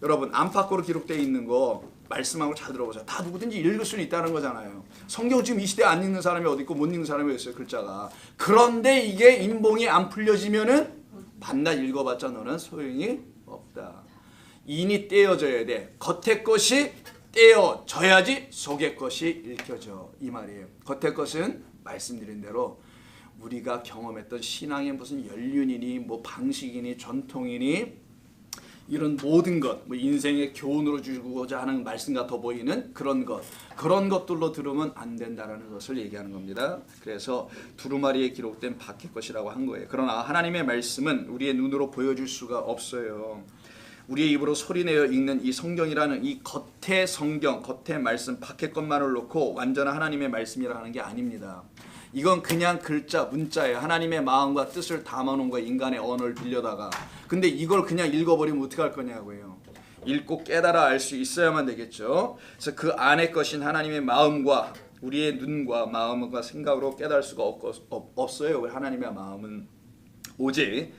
여러분 안팎으로 기록되어 있는 거 말씀하고 잘 들어보세요. 다 누구든지 읽을 수는 있다는 거잖아요. 성경 지금 이 시대에 안 읽는 사람이 어디 있고 못 읽는 사람이 있어요. 글자가. 그런데 이게 인봉이 안 풀려지면은 반날 읽어봤자 너는 소용이 없다. 인이 떼어져야 돼. 겉의 것이 떼어져야지 속의 것이 읽혀져. 이 말이에요. 겉의 것은 말씀드린 대로 우리가 경험했던 신앙의 무슨 연륜이니 뭐 방식이니 전통이니 이런 모든 것, 뭐 인생의 교훈으로 주고자 하는 말씀 같아 보이는 그런 것들로 들으면 안 된다라는 것을 얘기하는 겁니다. 그래서 두루마리에 기록된 밖의 것이라고 한 거예요. 그러나 하나님의 말씀은 우리의 눈으로 보여줄 수가 없어요. 우리의 입으로 소리내어 읽는 이 성경이라는 이 겉의 성경, 겉의 말씀, 밖의 것만을 놓고 완전한 하나님의 말씀이라 하는 게 아닙니다. 이건 그냥 글자, 문자예요. 하나님의 마음과 뜻을 담아놓은 거예요. 인간의 언어를 빌려다가. 근데 이걸 그냥 읽어버리면 어떻게 할 거냐고요. 읽고 깨달아 알 수 있어야만 되겠죠. 그래서 그 안의 것인 하나님의 마음과 우리의 눈과 마음과 생각으로 깨달을 수가 없어요. 하나님의 마음은 오직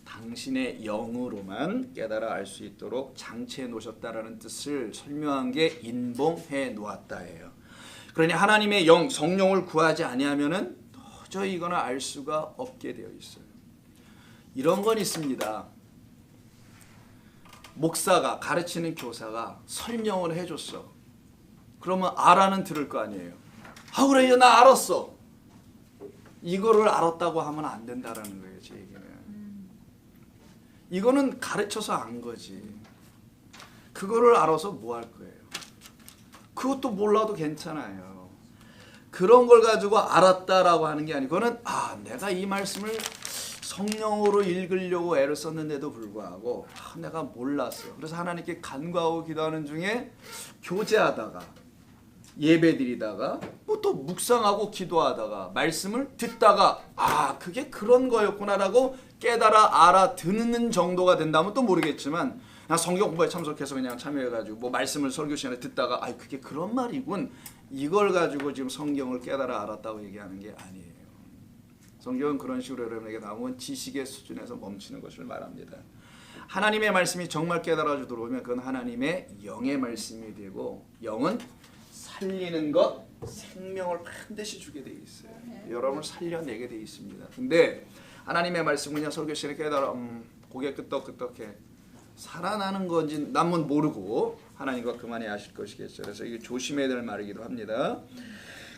당신의 영으로만 깨달아 알 수 있도록 장치해 놓으셨다라는 뜻을 설명한 게 인봉해 놓았다예요. 그러니 하나님의 영, 성령을 구하지 아니하면은 도저히 이거는 알 수가 없게 되어 있어요. 이런 건 있습니다. 목사가 가르치는 교사가 설명을 해줬어. 그러면 알아는 들을 거 아니에요. 아 그래 나 알았어. 이거를 알았다고 하면 안 된다라는 거예요. 제 얘기는. 이거는 가르쳐서 안 거지. 그거를 알아서 뭐 할 거예요. 그것도 몰라도 괜찮아요. 그런 걸 가지고 알았다라고 하는 게 아니고 그거는 내가 이 말씀을 성령으로 읽으려고 애를 썼는데도 불구하고 내가 몰랐어요. 그래서 하나님께 간구하고 기도하는 중에 교제하다가 예배드리다가 뭐 또 묵상하고 기도하다가 말씀을 듣다가 그게 그런 거였구나라고 깨달아 알아듣는 정도가 된다면 또 모르겠지만 그냥 성경 공부에 참석해서 그냥 참여해가지고 뭐 말씀을 설교 시간에 듣다가 그게 그런 말이군 이걸 가지고 지금 성경을 깨달아 알았다고 얘기하는 게 아니에요. 성경은 그런 식으로 여러분에게 나오면 지식의 수준에서 멈추는 것을 말합니다. 하나님의 말씀이 정말 깨달아져 들어오면 그건 하나님의 영의 말씀이 되고 영은 살리는 것, 생명을 반드시 주게 돼 있어요. 여러분을 살려내게 돼 있습니다. 근데 하나님의 말씀은 그냥 설교 시간에 깨달아 고개 끄덕끄덕해 살아나는 건지 남은 모르고 하나님과 그만해 하실 것이겠죠. 그래서 이게 조심해야 될 말이기도 합니다.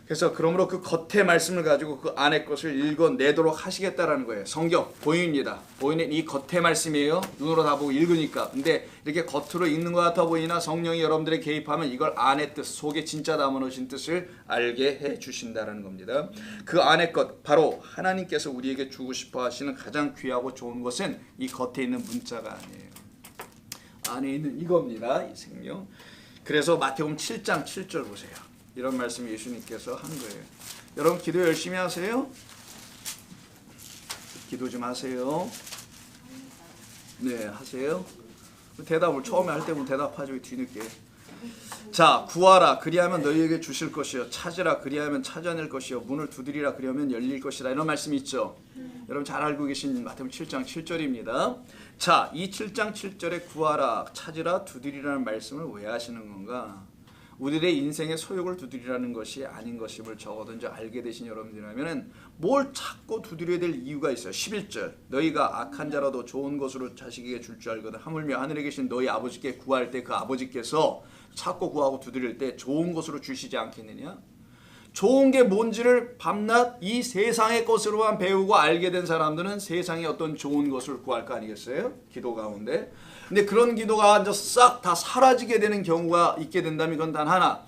그래서 그러므로 그 겉의 말씀을 가지고 그 안의 것을 읽어내도록 하시겠다라는 거예요. 성경 보입니다. 보이는 이 겉의 말씀이에요. 눈으로 다 보고 읽으니까. 근데 이렇게 겉으로 읽는 것 같아 보이나 성령이 여러분들의 개입하면 이걸 안의 뜻, 속에 진짜 담아놓으신 뜻을 알게 해주신다는 겁니다. 그 안의 것, 바로 하나님께서 우리에게 주고 싶어 하시는 가장 귀하고 좋은 것은 이 겉에 있는 문자가 아니에요. 안에 있는 이겁니다. 이 생명. 그래서 마태복음 7장 7절 보세요. 이런 말씀 예수님께서 한 거예요. 여러분 기도 열심히 하세요? 기도 좀 하세요. 네, 하세요. 대답을 처음에 할 때면 대답하죠. 뒤늦게. 자, 구하라 그리하면 너희에게 주실 것이요 찾으라 그리하면 찾아낼 것이요 문을 두드리라 그리하면 열릴 것이다. 이런 말씀이 있죠. 여러분 잘 알고 계신 마태복음 7장 7절입니다. 자, 이 7장 7절에 구하라 찾으라 두드리라는 말씀을 왜 하시는 건가? 우리의 인생의 소욕을 두드리라는 것이 아닌 것임을 적어든지 알게 되신 여러분들이라면 뭘 찾고 두드려야 될 이유가 있어요. 11절 너희가 악한 자라도 좋은 것으로 자식에게 줄 줄 알거든 하물며 하늘에 계신 너희 아버지께 구할 때 그 아버지께서 찾고 구하고 두드릴 때 좋은 것으로 주시지 않겠느냐. 좋은 게 뭔지를 밤낮 이 세상의 것으로만 배우고 알게 된 사람들은 세상에 어떤 좋은 것을 구할 거 아니겠어요? 기도 가운데. 근데 그런 기도가 싹 다 사라지게 되는 경우가 있게 된다면 이건 단 하나.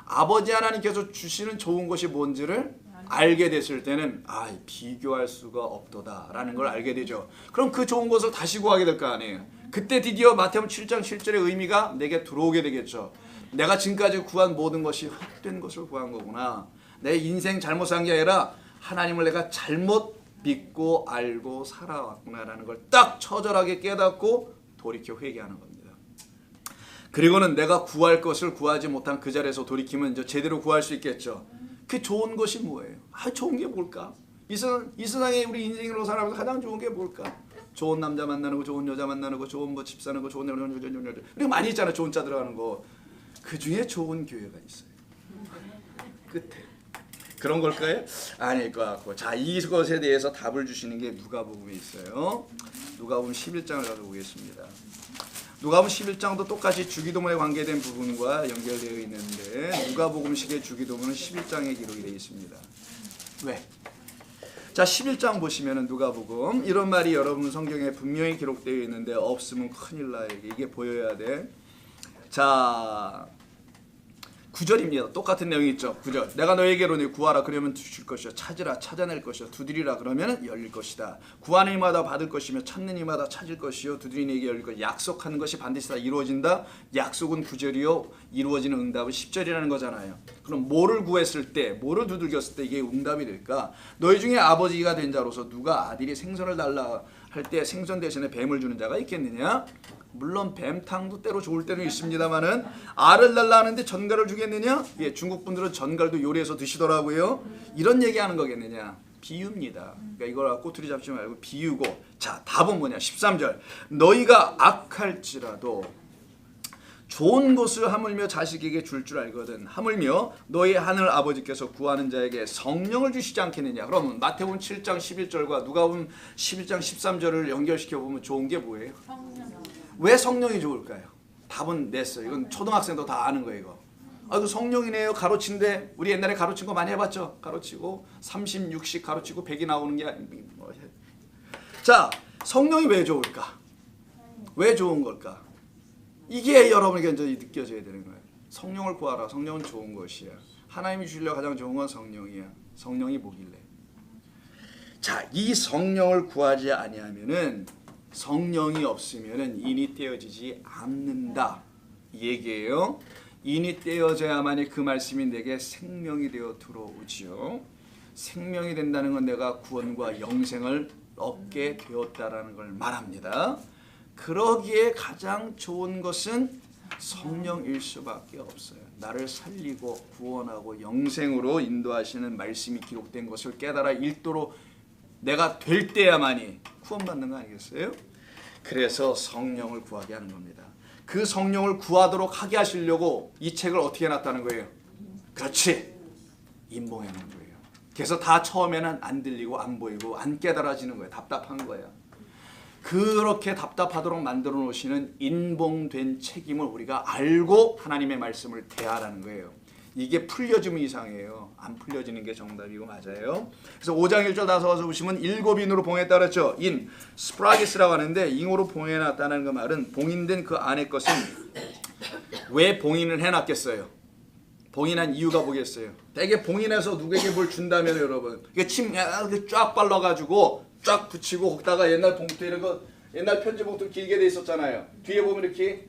아버지 하나님께서 주시는 좋은 것이 뭔지를 알게 됐을 때는 비교할 수가 없도다라는 걸 알게 되죠. 그럼 그 좋은 것을 다시 구하게 될 거 아니에요. 그때 드디어 마태복음 7장 7절의 의미가 내게 들어오게 되겠죠. 내가 지금까지 구한 모든 것이 헛된 것을 구한 거구나. 내 인생 잘못 산 게 아니라 하나님을 내가 잘못 믿고 알고 살아왔구나라는 걸 딱 처절하게 깨닫고 돌이켜 회개하는 겁니다. 그리고는 내가 구할 것을 구하지 못한 그 자리에서 돌이키면 이제 제대로 구할 수 있겠죠. 그 좋은 것이 뭐예요? 좋은 게 뭘까? 이 세상에 우리 인생으로 살아가면서 가장 좋은 게 뭘까? 좋은 남자 만나는 거, 좋은 여자 만나는 거, 좋은 집 사는 거, 좋은 여자. 우리가 많이 있잖아. 좋은 차 들어가는 거. 그 중에 좋은 교회가 있어요. 끝에. 그런 걸까요? 아닐 것 같고. 자, 이것에 대해서 답을 주시는 게 누가복음에 있어요. 누가복음 11장을 가져보겠습니다. 누가복음 11장도 똑같이 주기도문에 관계된 부분과 연결되어 있는데 누가복음식의 주기도문은 11장에 기록이 되어 있습니다. 왜? 자, 11장 보시면은 누가복음 이런 말이 여러분 성경에 분명히 기록되어 있는데 없으면 큰일 나요. 이게 보여야 돼. 자, 9절입니다. 똑같은 내용이 있죠. 9절. 내가 너에게로 구하라 그러면 주실 것이요 찾으라 찾아낼 것이요 두드리라 그러면 열릴 것이다. 구하는 이마다 받을 것이며 찾는 이마다 찾을 것이요 두드리는 이에게 열릴 것이다. 약속하는 것이 반드시 다 이루어진다. 약속은 9절이요 이루어지는 응답은 10절이라는 거잖아요. 그럼 뭐를 구했을 때, 뭐를 두들겼을 때 이게 응답이 될까? 너희 중에 아버지가 된 자로서 누가 아들이 생선을 달라 할 때 생선 대신에 뱀을 주는 자가 있겠느냐? 물론 뱀탕도 때로 좋을 때는 있습니다만은 알을 달라 하는데 전갈을 주겠느냐? 예, 중국 분들은 전갈도 요리해서 드시더라고요. 이런 얘기하는 거겠느냐? 비유입니다. 그러니까 이걸 꼬투리 잡지 말고 비유고. 자, 답은 뭐냐? 13절. 너희가 악할지라도 좋은 것을 하물며 자식에게 줄 줄 알거든. 하물며 너희 하늘 아버지께서 구하는 자에게 성령을 주시지 않겠느냐. 그러면 마태복음 7장 11절과 누가복음 11장 13절을 연결시켜 보면 좋은 게 뭐예요? 왜 성령이 좋을까요? 답은 냈어요. 이건 초등학생도 다 아는 거예요. 이거. 아, 그 성령이네요. 가로친데 우리 옛날에 가로친 거 많이 해봤죠. 가로치고 30, 60 가로치고 100이 나오는 게 뭐. 자, 성령이 왜 좋을까? 왜 좋은 걸까? 이게 여러분에게 이제 느껴져야 되는 거예요. 성령을 구하라. 성령은 좋은 것이야. 하나님이 주시려 가장 좋은 건 성령이야. 성령이 뭐길래? 자, 이 성령을 구하지 아니하면은 성령이 없으면은 인이 떼어지지 않는다. 이 얘기예요. 인이 떼어져야만이 그 말씀이 내게 생명이 되어 들어오지요. 생명이 된다는 건 내가 구원과 영생을 얻게 되었다라는 걸 말합니다. 그러기에 가장 좋은 것은 성령일 수밖에 없어요. 나를 살리고 구원하고 영생으로 인도하시는 말씀이 기록된 것을 깨달아 일도로 내가 될 때야만이 구원받는 거 아니겠어요? 그래서 성령을 구하게 하는 겁니다. 그 성령을 구하도록 하게 하시려고 이 책을 어떻게 해놨다는 거예요? 그렇지, 인봉해 놓은 거예요. 그래서 다 처음에는 안 들리고 안 보이고 안 깨달아지는 거예요. 답답한 거예요. 그렇게 답답하도록 만들어 놓으시는 인봉된 책임을 우리가 알고 하나님의 말씀을 대하라는 거예요. 이게 풀려지면 이상해요. 안 풀려지는 게 정답이고 맞아요. 그래서 5장 1절 나서 와서 보시면 7인으로 봉했다 그랬죠. 인, 스프라기스라고 하는데 잉어로 봉해놨다는 그 말은 봉인된 그 안의 것은 왜 봉인을 해놨겠어요? 봉인한 이유가 뭐겠어요? 대개 봉인해서 누구에게 뭘 준다면 여러분 이게 침 쫙 발라가지고 쫙 붙이고 거기다가 옛날 봉투 이런 거 옛날 편지 봉투 길게 돼 있었잖아요. 뒤에 보면 이렇게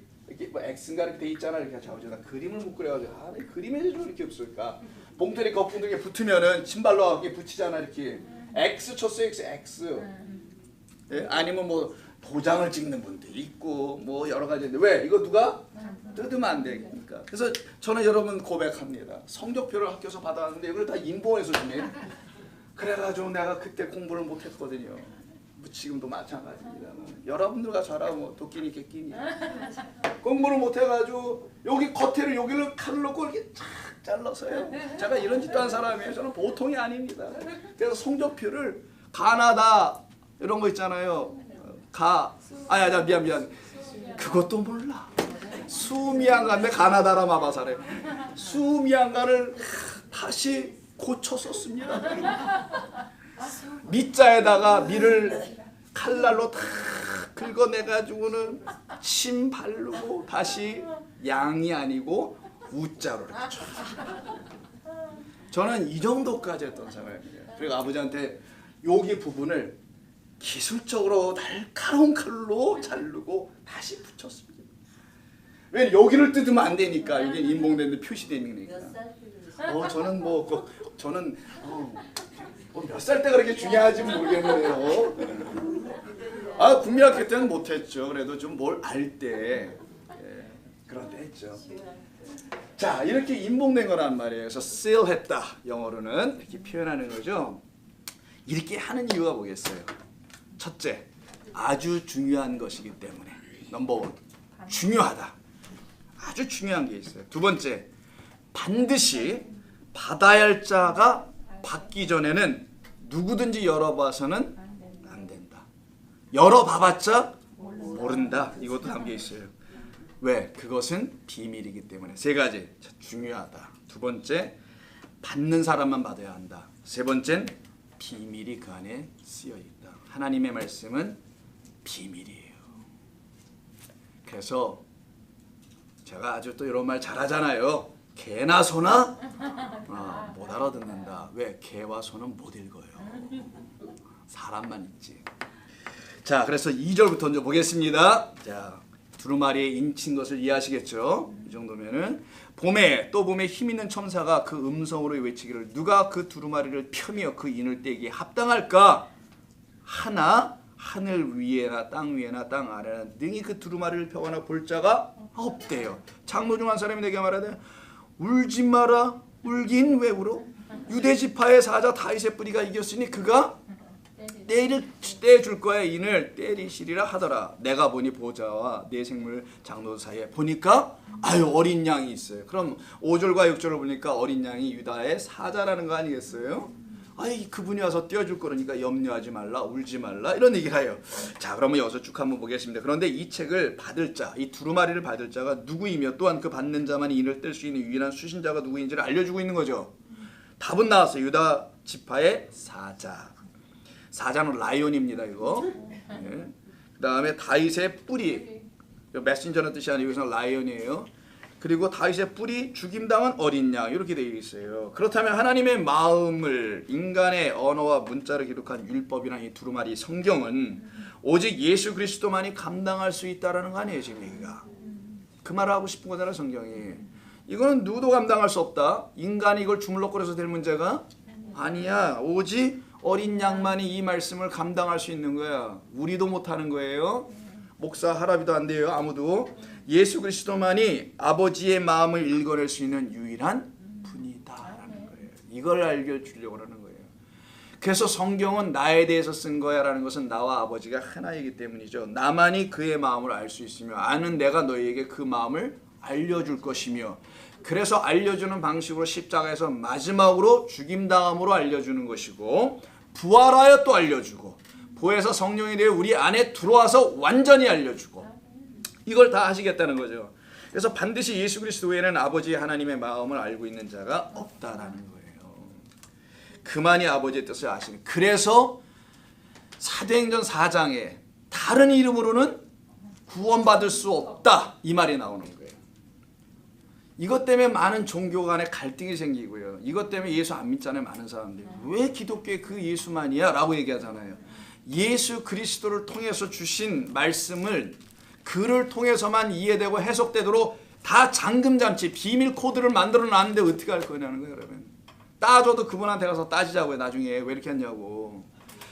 뭐 X인가 이렇게 돼 있잖아. 이렇게 좌우지나 그림을 못 그려가지고 왜 그림에 좀 이렇게 없을까? 봉투에 거품도 이렇게 붙으면은 침발로 이렇게 붙이잖아. 이렇게 X 쳤어요. X. 예? 아니면 뭐 도장을 찍는 분도 있고 뭐 여러 가지인데 왜 이거 누가 뜯으면 안 되니까. 그래서 저는 여러분 고백합니다. 성적표를 학교에서 받아왔는데 이걸 다 인봉해서 주네. 그래가지고 내가 그때 공부를 못했거든요. 뭐 지금도 마찬가지입니다. 여러분들과 저랑 도끼니 개끼니 공부를 못해가지고 여기 겉에를 여기를 칼을 넣고 이렇게 착 잘라서요. 제가 이런 짓도 한 사람이에요. 저는 보통이 아닙니다. 그래서 성적표를 가나다 이런 거 있잖아요. 미안 그것도 몰라. 수미안가인데 가나다라 마바사래. 수미안가를 다시 고쳐 썼습니다. 밑자에다가 미를 칼날로 다 긁어내가지고는 침 바르고 다시 양이 아니고 우자로 이렇게 쳐. 저는 이 정도까지 했던 사람이에요. 그리고 아버지한테 여기 부분을 기술적으로 날카로운 칼로 자르고 다시 붙였습니다. 왜 여기를 뜯으면 안 되니까 여기 인봉된 데 표시되니까. 저는 몇 살 때 그렇게 중요하지 모르겠네요. 국민학교 때는 못했죠. 그래도 좀 뭘 알 때 그런 때 했죠. 자, 이렇게 인봉된 거란 말이에요. 그래서 seal했다 영어로는 이렇게 표현하는 거죠. 이렇게 하는 이유가 뭐겠어요? 첫째, 아주 중요한 것이기 때문에. 넘버 1, 중요하다. 아주 중요한 게 있어요. 두 번째, 반드시 받아야 할 자가 받기 전에는 누구든지 열어봐서는 안 된다. 열어봐봤자 모른다. 이것도 담겨 있어요. 왜? 그것은 비밀이기 때문에. 세 가지. 중요하다. 두 번째, 받는 사람만 받아야 한다. 세 번째는 비밀이 그 안에 쓰여 있다. 하나님의 말씀은 비밀이에요. 그래서 제가 아주 또 이런 말 잘하잖아요. 개나 소나 못 알아듣는다. 왜? 개와 소는 못 읽어요. 사람만 읽지. 자, 그래서 2절부터 이제 보겠습니다. 자, 두루마리에 인친 것을 이해하시겠죠? 이 정도면은 봄에 또 봄에 힘 있는 첨사가 그 음성으로 외치기를 누가 그 두루마리를 펴며 그 인을 떼기에 합당할까? 하나 하늘 위에나 땅 위에나 땅 아래나 능히 그 두루마리를 펴거나 볼 자가 없대요. 장로 중 한 사람이 내게 말하되 울지 마라. 울긴 왜 울어? 유대 지파의 사자 다윗의 뿌리가 이겼으니 그가 떼줄 거야. 인을 때리시리라 하더라. 내가 보니 보좌와 내 생물 장로 사이에 보니까 어린 양이 있어요. 그럼 5절과 6절을 보니까 어린 양이 유다의 사자라는 거 아니겠어요? 그분이 와서 떼어줄 거니까 염려하지 말라, 울지 말라 이런 얘기를 해요. 자, 그러면 여기서 쭉 한번 보겠습니다. 그런데 이 책을 받을 자, 이 두루마리를 받을 자가 누구이며 또한 그 받는 자만이 인을 뗄 수 있는 유일한 수신자가 누구인지를 알려주고 있는 거죠. 답은 나왔어요. 유다 지파의 사자. 사자는 라이온입니다. 이거. 네. 그 다음에 다윗의 뿌리. 메신저는 뜻이 아니고 여기서는 라이온이에요. 그리고 다윗의 뿌리, 죽임당한 어린 양 이렇게 되어 있어요. 그렇다면 하나님의 마음을 인간의 언어와 문자를 기록한 율법이나 이 두루마리 성경은 오직 예수 그리스도만이 감당할 수 있다라는 거 아니에요. 지금 얘기가. 그 말을 하고 싶은 거잖아요. 성경이. 이거는 누구도 감당할 수 없다. 인간이 이걸 주물럭거려서 될 문제가 아니야. 오직 어린 양만이 이 말씀을 감당할 수 있는 거야. 우리도 못하는 거예요. 목사, 할아비도 안 돼요. 아무도. 예수 그리스도만이 아버지의 마음을 읽어낼 수 있는 유일한 분이다라는 거예요. 이걸 알려주려고 하는 거예요. 그래서 성경은 나에 대해서 쓴 거야라는 것은 나와 아버지가 하나이기 때문이죠. 나만이 그의 마음을 알 수 있으며 아는 내가 너희에게 그 마음을 알려줄 것이며 그래서 알려주는 방식으로 십자가에서 마지막으로 죽임당함으로 알려주는 것이고 부활하여 또 알려주고 보혜사 성령이 되어 우리 안에 들어와서 완전히 알려주고 이걸 다 하시겠다는 거죠. 그래서 반드시 예수 그리스도 외에는 아버지 하나님의 마음을 알고 있는 자가 없다라는 거예요. 그만이 아버지의 뜻을 아시는. 그래서 사도행전 4장에 다른 이름으로는 구원받을 수 없다 이 말이 나오는 거예요. 이것 때문에 많은 종교 간에 갈등이 생기고요. 이것 때문에 예수 안 믿잖아요. 많은 사람들이. 왜 기독교에 그 예수만이야? 라고 얘기하잖아요. 예수 그리스도를 통해서 주신 말씀을 그를 통해서만 이해되고 해석되도록 다 잠금장치 비밀 코드를 만들어 놨는데 어떻게 할 거냐는 거예요. 여러분. 따져도 그분한테 가서 따지자고요. 나중에 왜 이렇게 했냐고.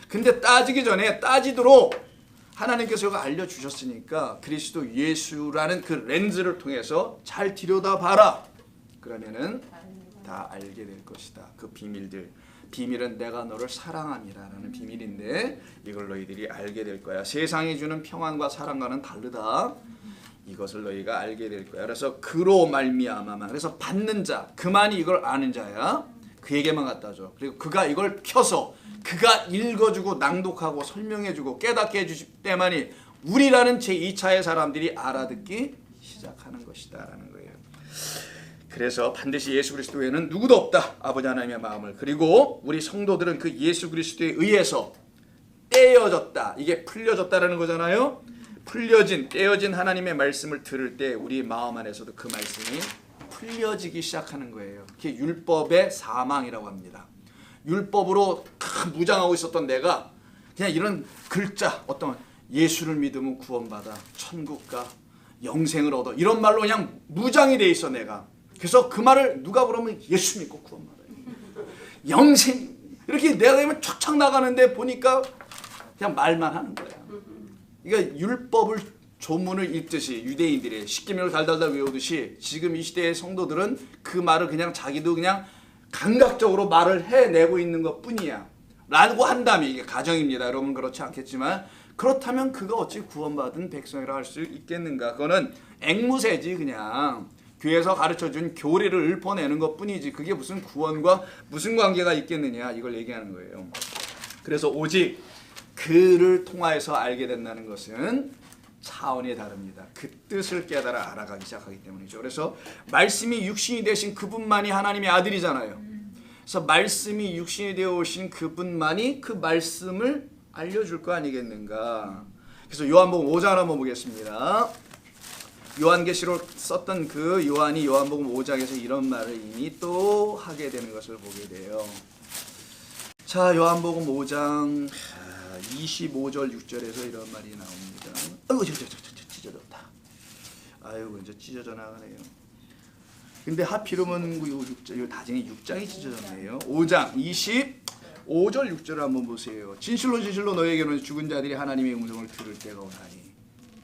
근데 따지기 전에 따지도록 하나님께서 이거 알려주셨으니까 그리스도 예수라는 그 렌즈를 통해서 잘 들여다봐라. 그러면은 다 알게 될 것이다. 그 비밀들. 비밀은 내가 너를 사랑함이라는 비밀인데 이걸 너희들이 알게 될 거야. 세상이 주는 평안과 사랑과는 다르다. 이것을 너희가 알게 될 거야. 그래서 그로 말미암아만. 그래서 받는 자, 그만이 이걸 아는 자야. 그에게만 갖다 줘. 그리고 그가 이걸 펴서 그가 읽어주고 낭독하고 설명해주고 깨닫게 해주실 때만이 우리라는 제2차의 사람들이 알아듣기 시작하는 것이다 라는 거예요. 그래서 반드시 예수 그리스도에는 누구도 없다. 아버지 하나님의 마음을. 그리고 우리 성도들은 그 예수 그리스도에 의해서 떼어졌다. 이게 풀려졌다라는 거잖아요. 떼어진 하나님의 말씀을 들을 때 우리 마음 안에서도 그 말씀이 풀려지기 시작하는 거예요. 그게 율법의 사망이라고 합니다. 율법으로 무장하고 있었던 내가 그냥 이런 글자 어떤 예수를 믿으면 구원받아 천국 가 영생을 얻어 이런 말로 그냥 무장이 돼 있어 내가. 그래서 그 말을 누가 그러면 예수 믿고 구원받아요. 영생 이렇게 내가 되면 촥촥 나가는데 보니까 그냥 말만 하는 거야. 그러니까 율법을 조문을 읽듯이 유대인들이 십계명을 달달달 외우듯이 지금 이 시대의 성도들은 그 말을 그냥 자기도 그냥 감각적으로 말을 해내고 있는 것뿐이야. 라고 한다면 이게 가정입니다. 여러분 그렇지 않겠지만 그렇다면 그가 어찌 구원받은 백성이라 할 수 있겠는가. 그거는 앵무새지 그냥. 교회에서 가르쳐준 교리를 읊어내는 것뿐이지 그게 무슨 구원과 무슨 관계가 있겠느냐 이걸 얘기하는 거예요. 그래서 오직 그를 통하여서 알게 된다는 것은 차원이 다릅니다. 그 뜻을 깨달아 알아가기 시작하기 때문이죠. 그래서 말씀이 육신이 되신 그분만이 하나님의 아들이잖아요. 그래서 말씀이 육신이 되어 오신 그분만이 그 말씀을 알려줄 거 아니겠는가. 그래서 요한복음 5장 한번 보겠습니다. 요한계시록 썼던 그 요한이 요한복음 5장에서 이런 말을 이미 또 하게 되는 것을 보게 돼요. 자, 요한복음 5장 25절 6절에서 이런 말이 나옵니다. 아이고 찢어졌다. 아이고 이제 찢어져 나가네요. 근데 하필이면 이 다쟁이 6장이 찢어졌네요. 5장 25절 6절을 한번 보세요. 진실로 진실로 너에게는 죽은 자들이 하나님의 음성을 들을 때가 오나니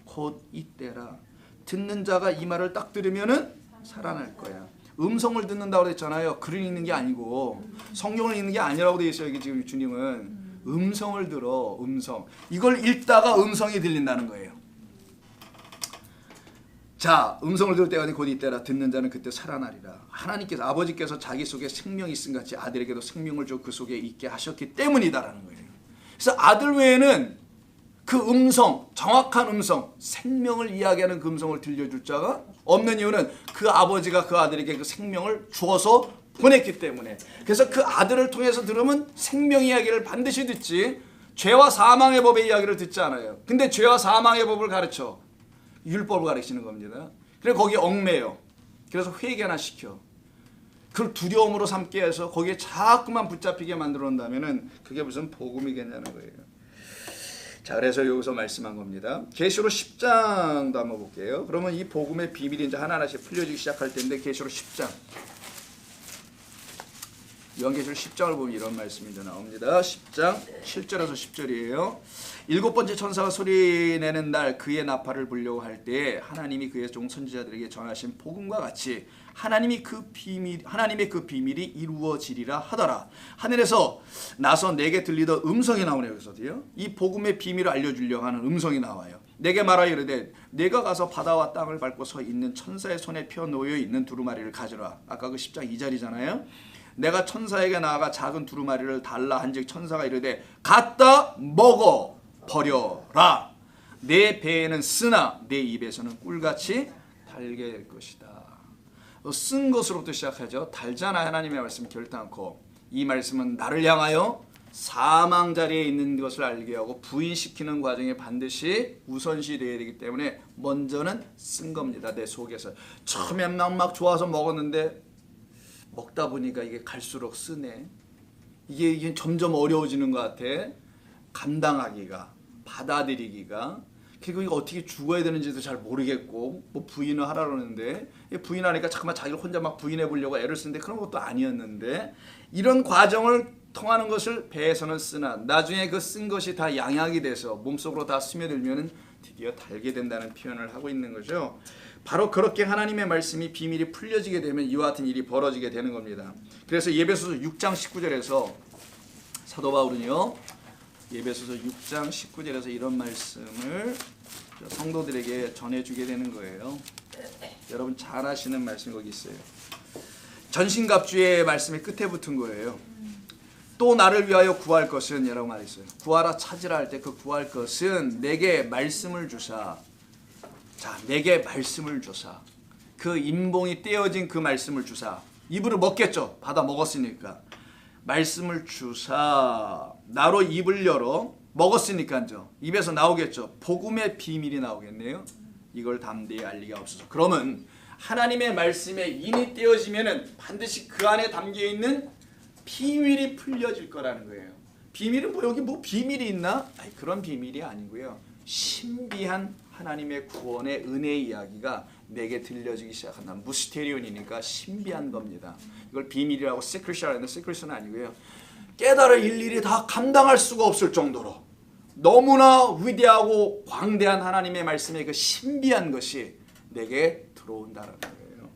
곧 이때라. 듣는 자가 이 말을 딱 들으면은 살아날 거야. 음성을 듣는다고 그랬잖아요. 글을 읽는 게 아니고 성경을 읽는 게 아니라고 되어 있어요. 여기 지금 주님은 음성을 들어. 음성. 이걸 읽다가 음성이 들린다는 거예요. 자, 음성을 들을 때가 곧 이때라. 듣는 자는 그때 살아나리라. 하나님께서 아버지께서 자기 속에 생명이 있음 같이 아들에게도 생명을 줘 그 속에 있게 하셨기 때문이다라는 거예요. 그래서 아들 외에는 그 음성, 정확한 음성, 생명을 이야기하는 그 음성을 들려줄 자가 없는 이유는 그 아버지가 그 아들에게 그 생명을 주어서 보냈기 때문에. 그래서 그 아들을 통해서 들으면 생명 이야기를 반드시 듣지 죄와 사망의 법의 이야기를 듣지 않아요. 근데 죄와 사망의 법을 가르쳐. 율법을 가르치는 겁니다. 그래서 거기에 얽매여. 그래서 회개나 시켜. 그걸 두려움으로 삼게 해서 거기에 자꾸만 붙잡히게 만들어 놓는다면은 그게 무슨 복음이겠냐는 거예요. 자, 그래서 여기서 말씀한 겁니다. 계시록 10장도 한번 볼게요. 그러면 이 복음의 비밀이 이제 하나하나씩 풀려지기 시작할 텐데 계시록 10장. 요한계시록 10장을 보면 이런 말씀이 이제 나옵니다. 10장 7절에서 10절이에요. 일곱 번째 천사가 소리내는 날 그의 나팔을 불려고 할 때 하나님이 그의 종 선지자들에게 전하신 복음과 같이 하나님의 그 비밀이 이루어지리라 하더라. 하늘에서 나서 내게 들리던 음성이 나오네요. 여기서도요. 이 복음의 비밀을 알려주려고 하는 음성이 나와요. 내게 말하여 이르되 내가 가서 바다와 땅을 밟고 서 있는 천사의 손에 펴 놓여 있는 두루마리를 가져라. 아까 그 10장 2절이잖아요. 내가 천사에게 나아가 작은 두루마리를 달라 한즉 천사가 이르되 갖다 먹어 버려라. 내 배에는 쓰나 내 입에서는 꿀같이 달게 될 것이다. 쓴 것으로부터 시작하죠. 달잖아. 하나님의 말씀 결단코. 이 말씀은 나를 향하여 사망 자리에 있는 것을 알게 하고 부인시키는 과정에 반드시 우선시 되어야 되기 때문에 먼저는 쓴 겁니다. 내 속에서. 처음엔 막 좋아서 먹었는데 먹다 보니까 이게 갈수록 쓰네. 이게 점점 어려워지는 것 같아. 감당하기가, 받아들이기가. 그리고 이거 어떻게 죽어야 되는지도 잘 모르겠고 뭐 부인을 하라 그러는데 부인하니까 잠깐만 자기를 혼자 막 부인해 보려고 애를 쓰는데 그런 것도 아니었는데 이런 과정을 통하는 것을 배에서는 쓰나 나중에 그 쓴 것이 다 양약이 돼서 몸속으로 다 스며들면 드디어 달게 된다는 표현을 하고 있는 거죠. 바로 그렇게 하나님의 말씀이 비밀이 풀려지게 되면 이와 같은 일이 벌어지게 되는 겁니다. 그래서 에베소서 6장 19절에서 사도 바울은요. 에베소서 6장 19절에서 이런 말씀을 성도들에게 전해주게 되는 거예요. 여러분 잘 아시는 말씀이 거기 있어요. 전신갑주의 말씀이 끝에 붙은 거예요. 또 나를 위하여 구할 것은 이라고 말했어요. 구하라 찾으라 할 때 그 구할 것은 내게 말씀을 주사. 자, 내게 말씀을 주사. 그 인봉이 떼어진 그 말씀을 주사. 입으로 먹겠죠. 받아 먹었으니까. 말씀을 주사. 나로 입을 열어 먹었으니까요. 입에서 나오겠죠. 복음의 비밀이 나오겠네요. 이걸 담대히 알리게 하옵소서. 그러면 하나님의 말씀에 인이 떼어지면은 반드시 그 안에 담겨 있는 비밀이 풀려질 거라는 거예요. 비밀은 뭐 여기 뭐 비밀이 있나? 아니, 그런 비밀이 아니고요. 신비한 하나님의 구원의 은혜의 이야기가 내게 들려지기 시작한다. 무스테리온이니까 신비한 겁니다. 이걸 비밀이라고 시크릿이라고 하는데 시크릿은 아니고요. 깨달을 일일이 다 감당할 수가 없을 정도로 너무나 위대하고 광대한 하나님의 말씀의 그 신비한 것이 내게 들어온다는 거예요.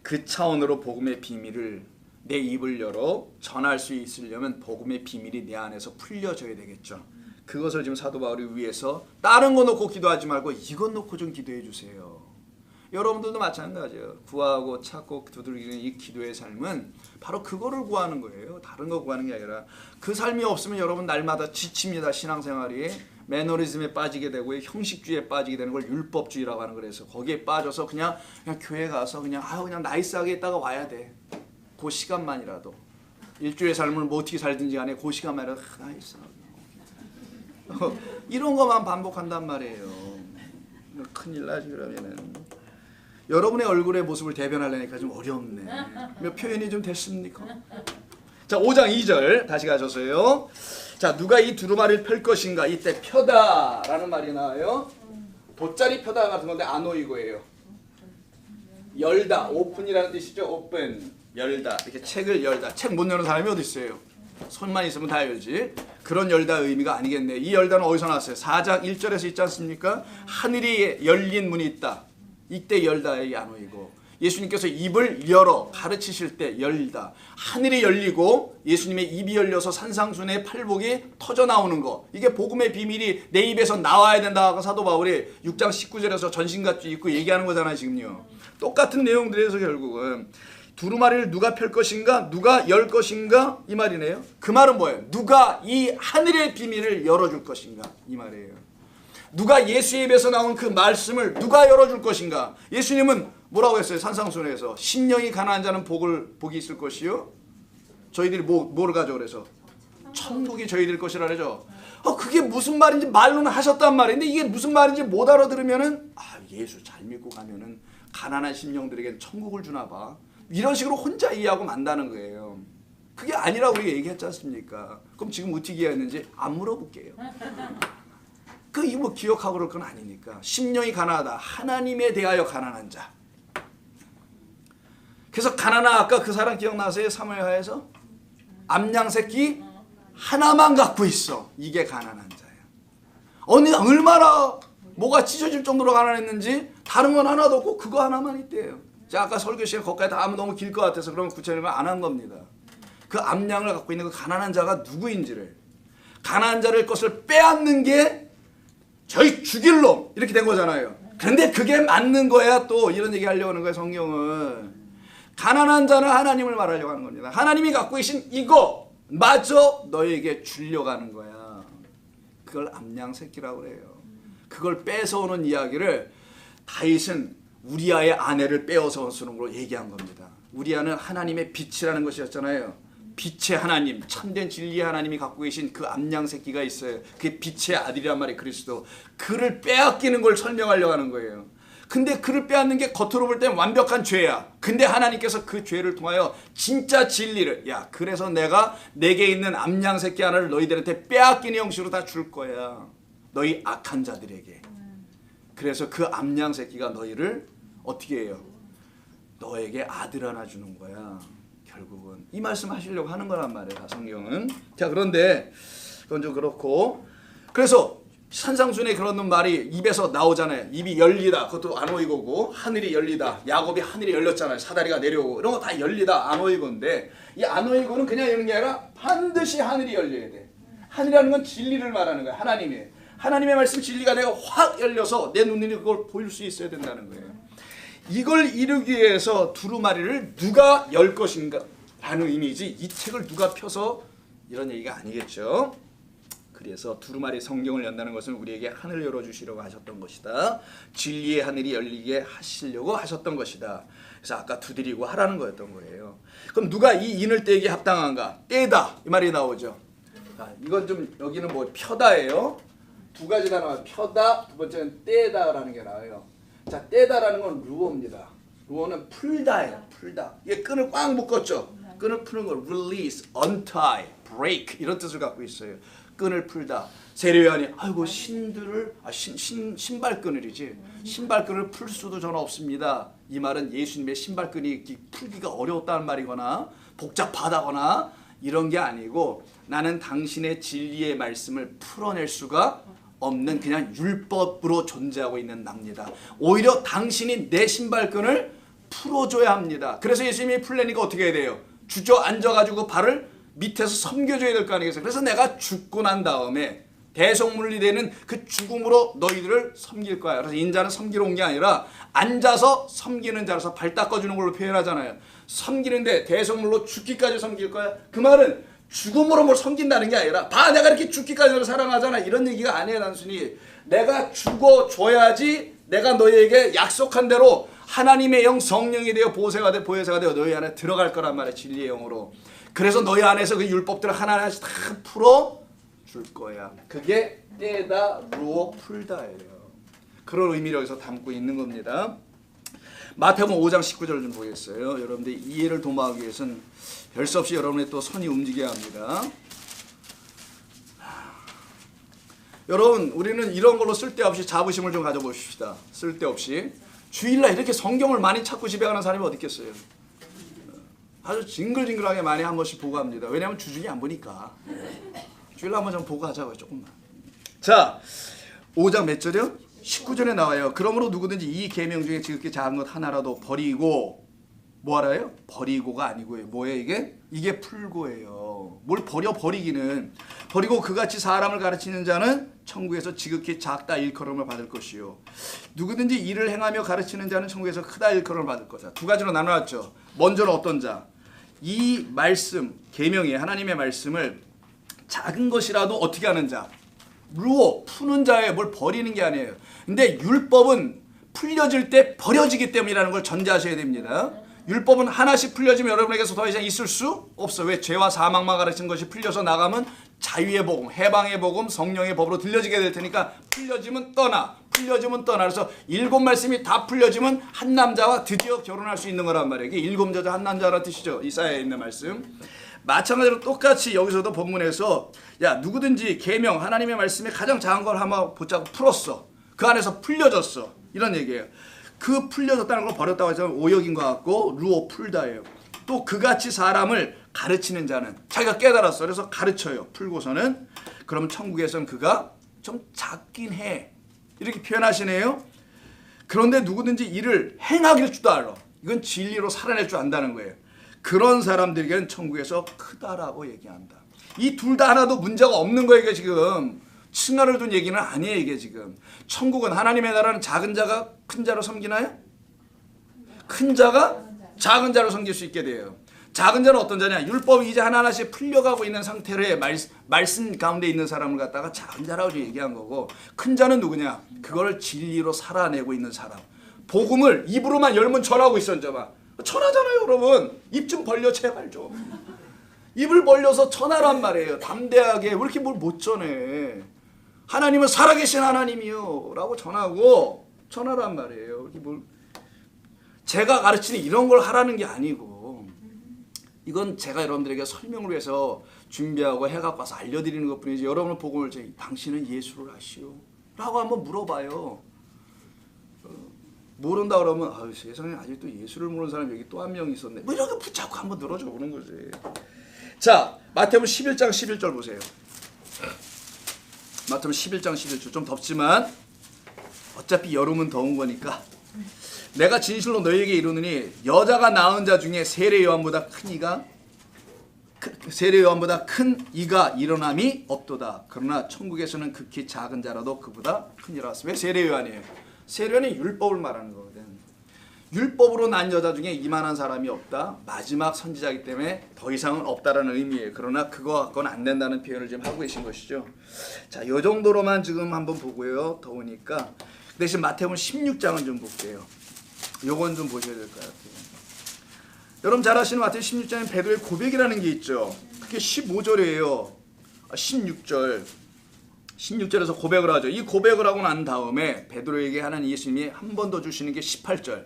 그 차원으로 복음의 비밀을 내 입을 열어 전할 수 있으려면 복음의 비밀이 내 안에서 풀려져야 되겠죠. 그것을 지금 사도 바울이 위해서 다른 거 놓고 기도하지 말고 이것 놓고 좀 기도해 주세요. 여러분들도 마찬가지예요. 구하고 찾고 두드리는 이 기도의 삶은 바로 그거를 구하는 거예요. 다른 거 구하는 게 아니라 그 삶이 없으면 여러분 날마다 지칩니다. 신앙생활이 매너리즘에 빠지게 되고 형식주의에 빠지게 되는 걸 율법주의라고 하는 거라서 거기에 빠져서 그냥 교회 가서 그냥 나이스하게 있다가 와야 돼. 그 시간만이라도 일주일의 삶을 뭐 어떻게 살든지 간에 그 시간만이라도 있어. 이런 것만 반복한단 말이에요. 큰일 나지. 그러면은 여러분의 얼굴의 모습을 대변하려니까 좀 어렵네. 표현이 좀 됐습니까? 자, 5장 2절 다시 가셔서요. 자, 누가 이 두루마리를 펼 것인가? 이때 펴다라는 말이 나와요. 돗자리 펴다 같은 건데 아노이고예요. 열다, 오픈이라는 뜻이죠. 오픈, 열다. 이렇게 책을 열다. 책 못 여는 사람이 어디 있어요? 손만 있으면 다 열지. 그런 열다 의미가 아니겠네. 이 열다는 어디서 나왔어요? 4장 1절에서 있지 않습니까? 하늘이 열린 문이 있다. 이때 열다의 아노이고, 예수님께서 입을 열어 가르치실 때 열다. 하늘이 열리고 예수님의 입이 열려서 산상순의 팔복이 터져 나오는 거. 이게 복음의 비밀이 내 입에서 나와야 된다고 사도 바울이 6장 19절에서 전신갑주 입고 얘기하는 거잖아요. 지금요. 똑같은 내용들에서 결국은 두루마리를 누가 펼 것인가, 누가 열 것인가, 이 말이네요. 그 말은 뭐예요? 누가 이 하늘의 비밀을 열어줄 것인가, 이 말이에요. 누가 예수의 입에서 나온 그 말씀을 누가 열어줄 것인가. 예수님은 뭐라고 했어요? 산상순에서 심령이 가난한 자는 복이 있을 것이요. 저희들이 뭐를 가져 그래서 천국이 저희들 것이라 그러죠. 그게 무슨 말인지 말로는 하셨단 말인데 이게 무슨 말인지 못 알아들으면은 예수 잘 믿고 가면은 가난한 심령들에게 천국을 주나 봐. 이런 식으로 혼자 이해하고 만다는 거예요. 그게 아니라고 우리가 얘기했지 않습니까? 그럼 지금 어떻게 이해했는지 안 물어볼게요. 이거 뭐 기억하고 그럴 건 아니니까. 심령이 가난하다. 하나님에 대하여 가난한 자. 그래서 가난한 아까 그 사람 기억나세요? 사무엘하에서 암양 새끼 하나만 갖고 있어. 이게 가난한 자야. 얼마나 뭐가 찢어질 정도로 가난했는지 다른 건 하나도 없고 그거 하나만 있대요. 자, 아까 설교 시간 거기까지 다 하면 너무 길 것 같아서 그러면 구체적으로 안 한 겁니다. 그 암양을 갖고 있는 그 가난한 자가 누구인지를, 가난한 자를 것을 빼앗는 게 저희 죽일 놈 이렇게 된 거잖아요. 그런데 그게 맞는 거야. 또 이런 얘기 하려고 하는 거예요. 성경은 가난한 자는 하나님을 말하려고 하는 겁니다. 하나님이 갖고 계신 이거 마저 너에게 주려고 하는 거야. 그걸 암양 새끼라고 그래요. 그걸 뺏어오는 이야기를 다윗은 우리아의 아내를 빼앗아오는 걸로 얘기한 겁니다. 우리아는 하나님의 빛이라는 것이었잖아요. 빛의 하나님, 참된 진리의 하나님이 갖고 계신 그 암양 새끼가 있어요. 그게 빛의 아들이란 말이에요. 그리스도. 그를 빼앗기는 걸 설명하려고 하는 거예요. 근데 그를 빼앗는 게 겉으로 볼 때는 완벽한 죄야. 근데 하나님께서 그 죄를 통하여 진짜 진리를, 그래서 내게 있는 암양 새끼 하나를 너희들한테 빼앗기는 형식으로 다 줄 거야. 너희 악한 자들에게. 그래서 그 암양 새끼가 너희를 어떻게 해요? 너에게 아들 하나 주는 거야. 결국은 이 말씀 하시려고 하는 거란 말이에요. 성경은. 자, 그런데 그건 좀 그렇고, 그래서 산상순에 그런 말이 입에서 나오잖아요. 입이 열리다. 그것도 아노이고고, 하늘이 열리다. 야곱이 하늘이 열렸잖아요. 사다리가 내려오고 이런 거 다 열리다. 아노이고인데 이 아노이고는 그냥 여는 게 아니라 반드시 하늘이 열려야 돼. 하늘이라는 건 진리를 말하는 거야. 하나님의 말씀 진리가 내가 확 열려서 내 눈이 그걸 보일 수 있어야 된다는 거예요. 이걸 이루기 위해서 두루마리를 누가 열 것인가 라는 의미지, 이 책을 누가 펴서 이런 얘기가 아니겠죠. 그래서 두루마리 성경을 연다는 것은 우리에게 하늘을 열어주시려고 하셨던 것이다. 진리의 하늘이 열리게 하시려고 하셨던 것이다. 그래서 아까 두드리고 하라는 거였던 거예요. 그럼 누가 이 인을 떼기에 합당한가? 떼다 이 말이 나오죠. 이건 좀 여기는 뭐 펴다예요. 두 가지 단어가 펴다, 두 번째는 떼다라는 게 나와요. 자, 떼다라는 건 루어입니다. 루어는 풀다예요. 풀다. 이게 끈을 꽉 묶었죠. 끈을 푸는 걸 release, untie, break 이런 뜻을 갖고 있어요. 끈을 풀다. 세례요한이 신들을 신발끈을이지 신발끈을 풀 수도 저는 없습니다. 이 말은 예수님의 신발끈이 풀기가 어려웠다는 말이거나 복잡하다거나 이런 게 아니고, 나는 당신의 진리의 말씀을 풀어낼 수가 없는 그냥 율법으로 존재하고 있는 납니다. 오히려 당신이 내 신발끈을 풀어줘야 합니다. 그래서 예수님이 풀려니까 어떻게 해야 돼요? 주저앉아가지고 발을 밑에서 섬겨줘야 될 거 아니겠어요? 그래서 내가 죽고 난 다음에 대속물리되는 그 죽음으로 너희들을 섬길 거야. 그래서 인자는 섬기러 온 게 아니라 앉아서 섬기는 자로서 발 닦아주는 걸로 표현하잖아요. 섬기는데 대속물로 죽기까지 섬길 거야. 그 말은 죽음으로 뭘 섬긴다는 게 아니라 내가 이렇게 죽기까지 사랑하잖아 이런 얘기가 아니에요. 단순히 내가 죽어줘야지 내가 너희에게 약속한 대로 하나님의 영 성령이 되어 보혜사가 되어 너희 안에 들어갈 거란 말이야. 진리의 영으로. 그래서 너희 안에서 그 율법들을 하나하나씩 다 풀어 줄 거야. 그게 떼다 루어 풀다예요. 그런 의미를 여기서 담고 있는 겁니다. 마태복음 5장 19절을 좀 보겠어요. 여러분들 이해를 도모하기 위해서는 별 수 없이 여러분의 또 선이 움직여야 합니다. 여러분, 우리는 이런 걸로 쓸데없이 자부심을 좀 가져보십시다. 쓸데없이. 주일날 이렇게 성경을 많이 찾고 집에 가는 사람이 어디 있겠어요? 아주 징글징글하게 많이 한 번씩 보고 합니다. 왜냐하면 주중에 안 보니까. 주일날 한번 좀 보고 가자고요. 조금만. 자, 5장 몇 절이요? 19절에 나와요. 그러므로 누구든지 이 계명 중에 지극히 작은 것 하나라도 버리고 뭐하라요? 버리고가 아니고요. 뭐예요 이게? 이게 풀고예요. 뭘 버리기는. 버리고 그같이 사람을 가르치는 자는 천국에서 지극히 작다 일컬음을 받을 것이요. 누구든지 이를 행하며 가르치는 자는 천국에서 크다 일컬음을 받을 것이다. 두 가지로 나눠놨죠. 먼저는 어떤 자? 이 말씀, 계명이 하나님의 말씀을 작은 것이라도 어떻게 하는 자? 루어, 푸는 자예요. 뭘 버리는 게 아니에요. 근데 율법은 풀려질 때 버려지기 때문이라는 걸 전제하셔야 됩니다. 율법은 하나씩 풀려지면 여러분에게서 더 이상 있을 수 없어. 왜? 죄와 사망만 가르친 것이 풀려서 나가면 자유의 복음, 해방의 복음, 성령의 법으로 들려지게 될 테니까 풀려지면 떠나. 그래서 7 말씀이 다 풀려지면 한 남자와 드디어 결혼할 수 있는 거란 말이에요. 이게 7 여자 한 남자라는 뜻이죠. 이사야에 있는 말씀. 마찬가지로 똑같이 여기서도 본문에서 야 누구든지 계명 하나님의 말씀에 가장 작은 걸 한번 붙잡고 풀었어. 그 안에서 풀려졌어. 이런 얘기예요. 그 풀려졌다는 걸 버렸다고 해서 오역인 것 같고 루어 풀다예요. 또 그같이 사람을 가르치는 자는 자기가 깨달았어. 그래서 가르쳐요. 풀고서는 그럼 천국에서는 그가 좀 작긴 해. 이렇게 표현하시네요. 그런데 누구든지 이를 행하길 줄도 알아. 이건 진리로 살아낼 줄 안다는 거예요. 그런 사람들에게는 천국에서 크다라고 얘기한다. 이 둘 다 하나도 문제가 없는 거예요. 이게 지금 층간을 둔 얘기는 아니에요. 이게 지금 천국은 하나님의 나라는 작은 자가 큰 자로 섬기나요? 큰 자가 작은 자로 섬길 수 있게 돼요. 작은 자는 어떤 자냐? 율법이 이제 하나하나씩 풀려가고 있는 상태로 말씀 가운데 있는 사람을 갖다가 작은 자라고 얘기한 거고, 큰 자는 누구냐? 그걸 진리로 살아내고 있는 사람. 복음을 입으로만 열면 전하고 있어. 이제 막 전하잖아요. 여러분 입 좀 벌려 제발 좀. 입을 벌려서 전하란 말이에요. 담대하게. 왜 이렇게 뭘 못 전해? 하나님은 살아계신 하나님이요 라고 전하란 말이에요. 이렇게 뭘 제가 가르치는 이런 걸 하라는 게 아니고, 이건 제가 여러분들에게 설명을 위해서 준비하고 해갖고 와서 알려드리는 것뿐이지, 여러분은 복음을 당신은 예수를 아시오? 라고 한번 물어봐요. 모른다 그러면 아유, 세상에 아직도 예수를 모르는 사람이 여기 또 한 명 있었네. 뭐 이렇게 붙잡고 한번 늘어져 보는 거지. 자, 마태복음 11장 11절 보세요. 마태복음 11장 11절. 좀 덥지만 어차피 여름은 더운 거니까. 내가 진실로 너희에게 이르노니 여자가 낳은 자 중에 세례 요한보다 큰 이가 일어남이 없도다. 그러나 천국에서는 극히 작은 자라도 그보다 크니라. 왜 세례 요한이에요? 세례 요한이 율법을 말하는 거거든. 율법으로 난 여자 중에 이만한 사람이 없다. 마지막 선지자이기 때문에 더 이상은 없다라는 의미예요. 그러나 그거 갖고는 안 된다는 표현을 지금 하고 계신 것이죠. 자, 이 정도로만 지금 한번 보고요. 더우니까. 대신 마태복음 16장은 좀 볼게요. 요건 좀 보셔야 될 것 같아요. 여러분 잘 아시는 마태복음 16장에 베드로의 고백이라는 게 있죠. 그게 15절이에요. 16절에서 고백을 하죠. 이 고백을 하고 난 다음에 베드로에게 하나님 예수님이 한 번 더 주시는 게 18절.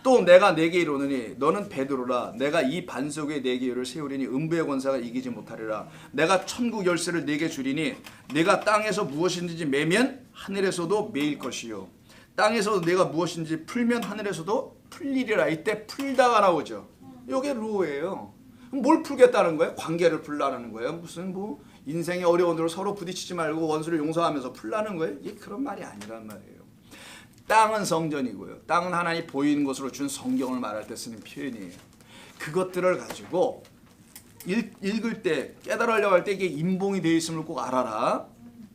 또 내가 네게 이르노니 너는 베드로라. 내가 이 반석 위에 네 개를 세우리니 음부의 권세가 이기지 못하리라. 내가 천국 열쇠를 네게 주리니 네가 땅에서 무엇인지 매면 하늘에서도 매일 것이요. 땅에서 내가 무엇인지 풀면 하늘에서도 풀리리라. 이때 풀다가 나오죠. 이게 루어예요. 뭘 풀겠다는 거예요? 관계를 풀라는 거예요? 무슨 뭐 인생의 어려운 대로 서로 부딪히지 말고 원수를 용서하면서 풀라는 거예요? 이게 그런 말이 아니란 말이에요. 땅은 성전이고요. 땅은 하나님 보이는 것으로 준 성경을 말할 때 쓰는 표현이에요. 그것들을 가지고 읽을 때 깨달으려고 할 때 이게 인봉이 되어 있음을 꼭 알아라.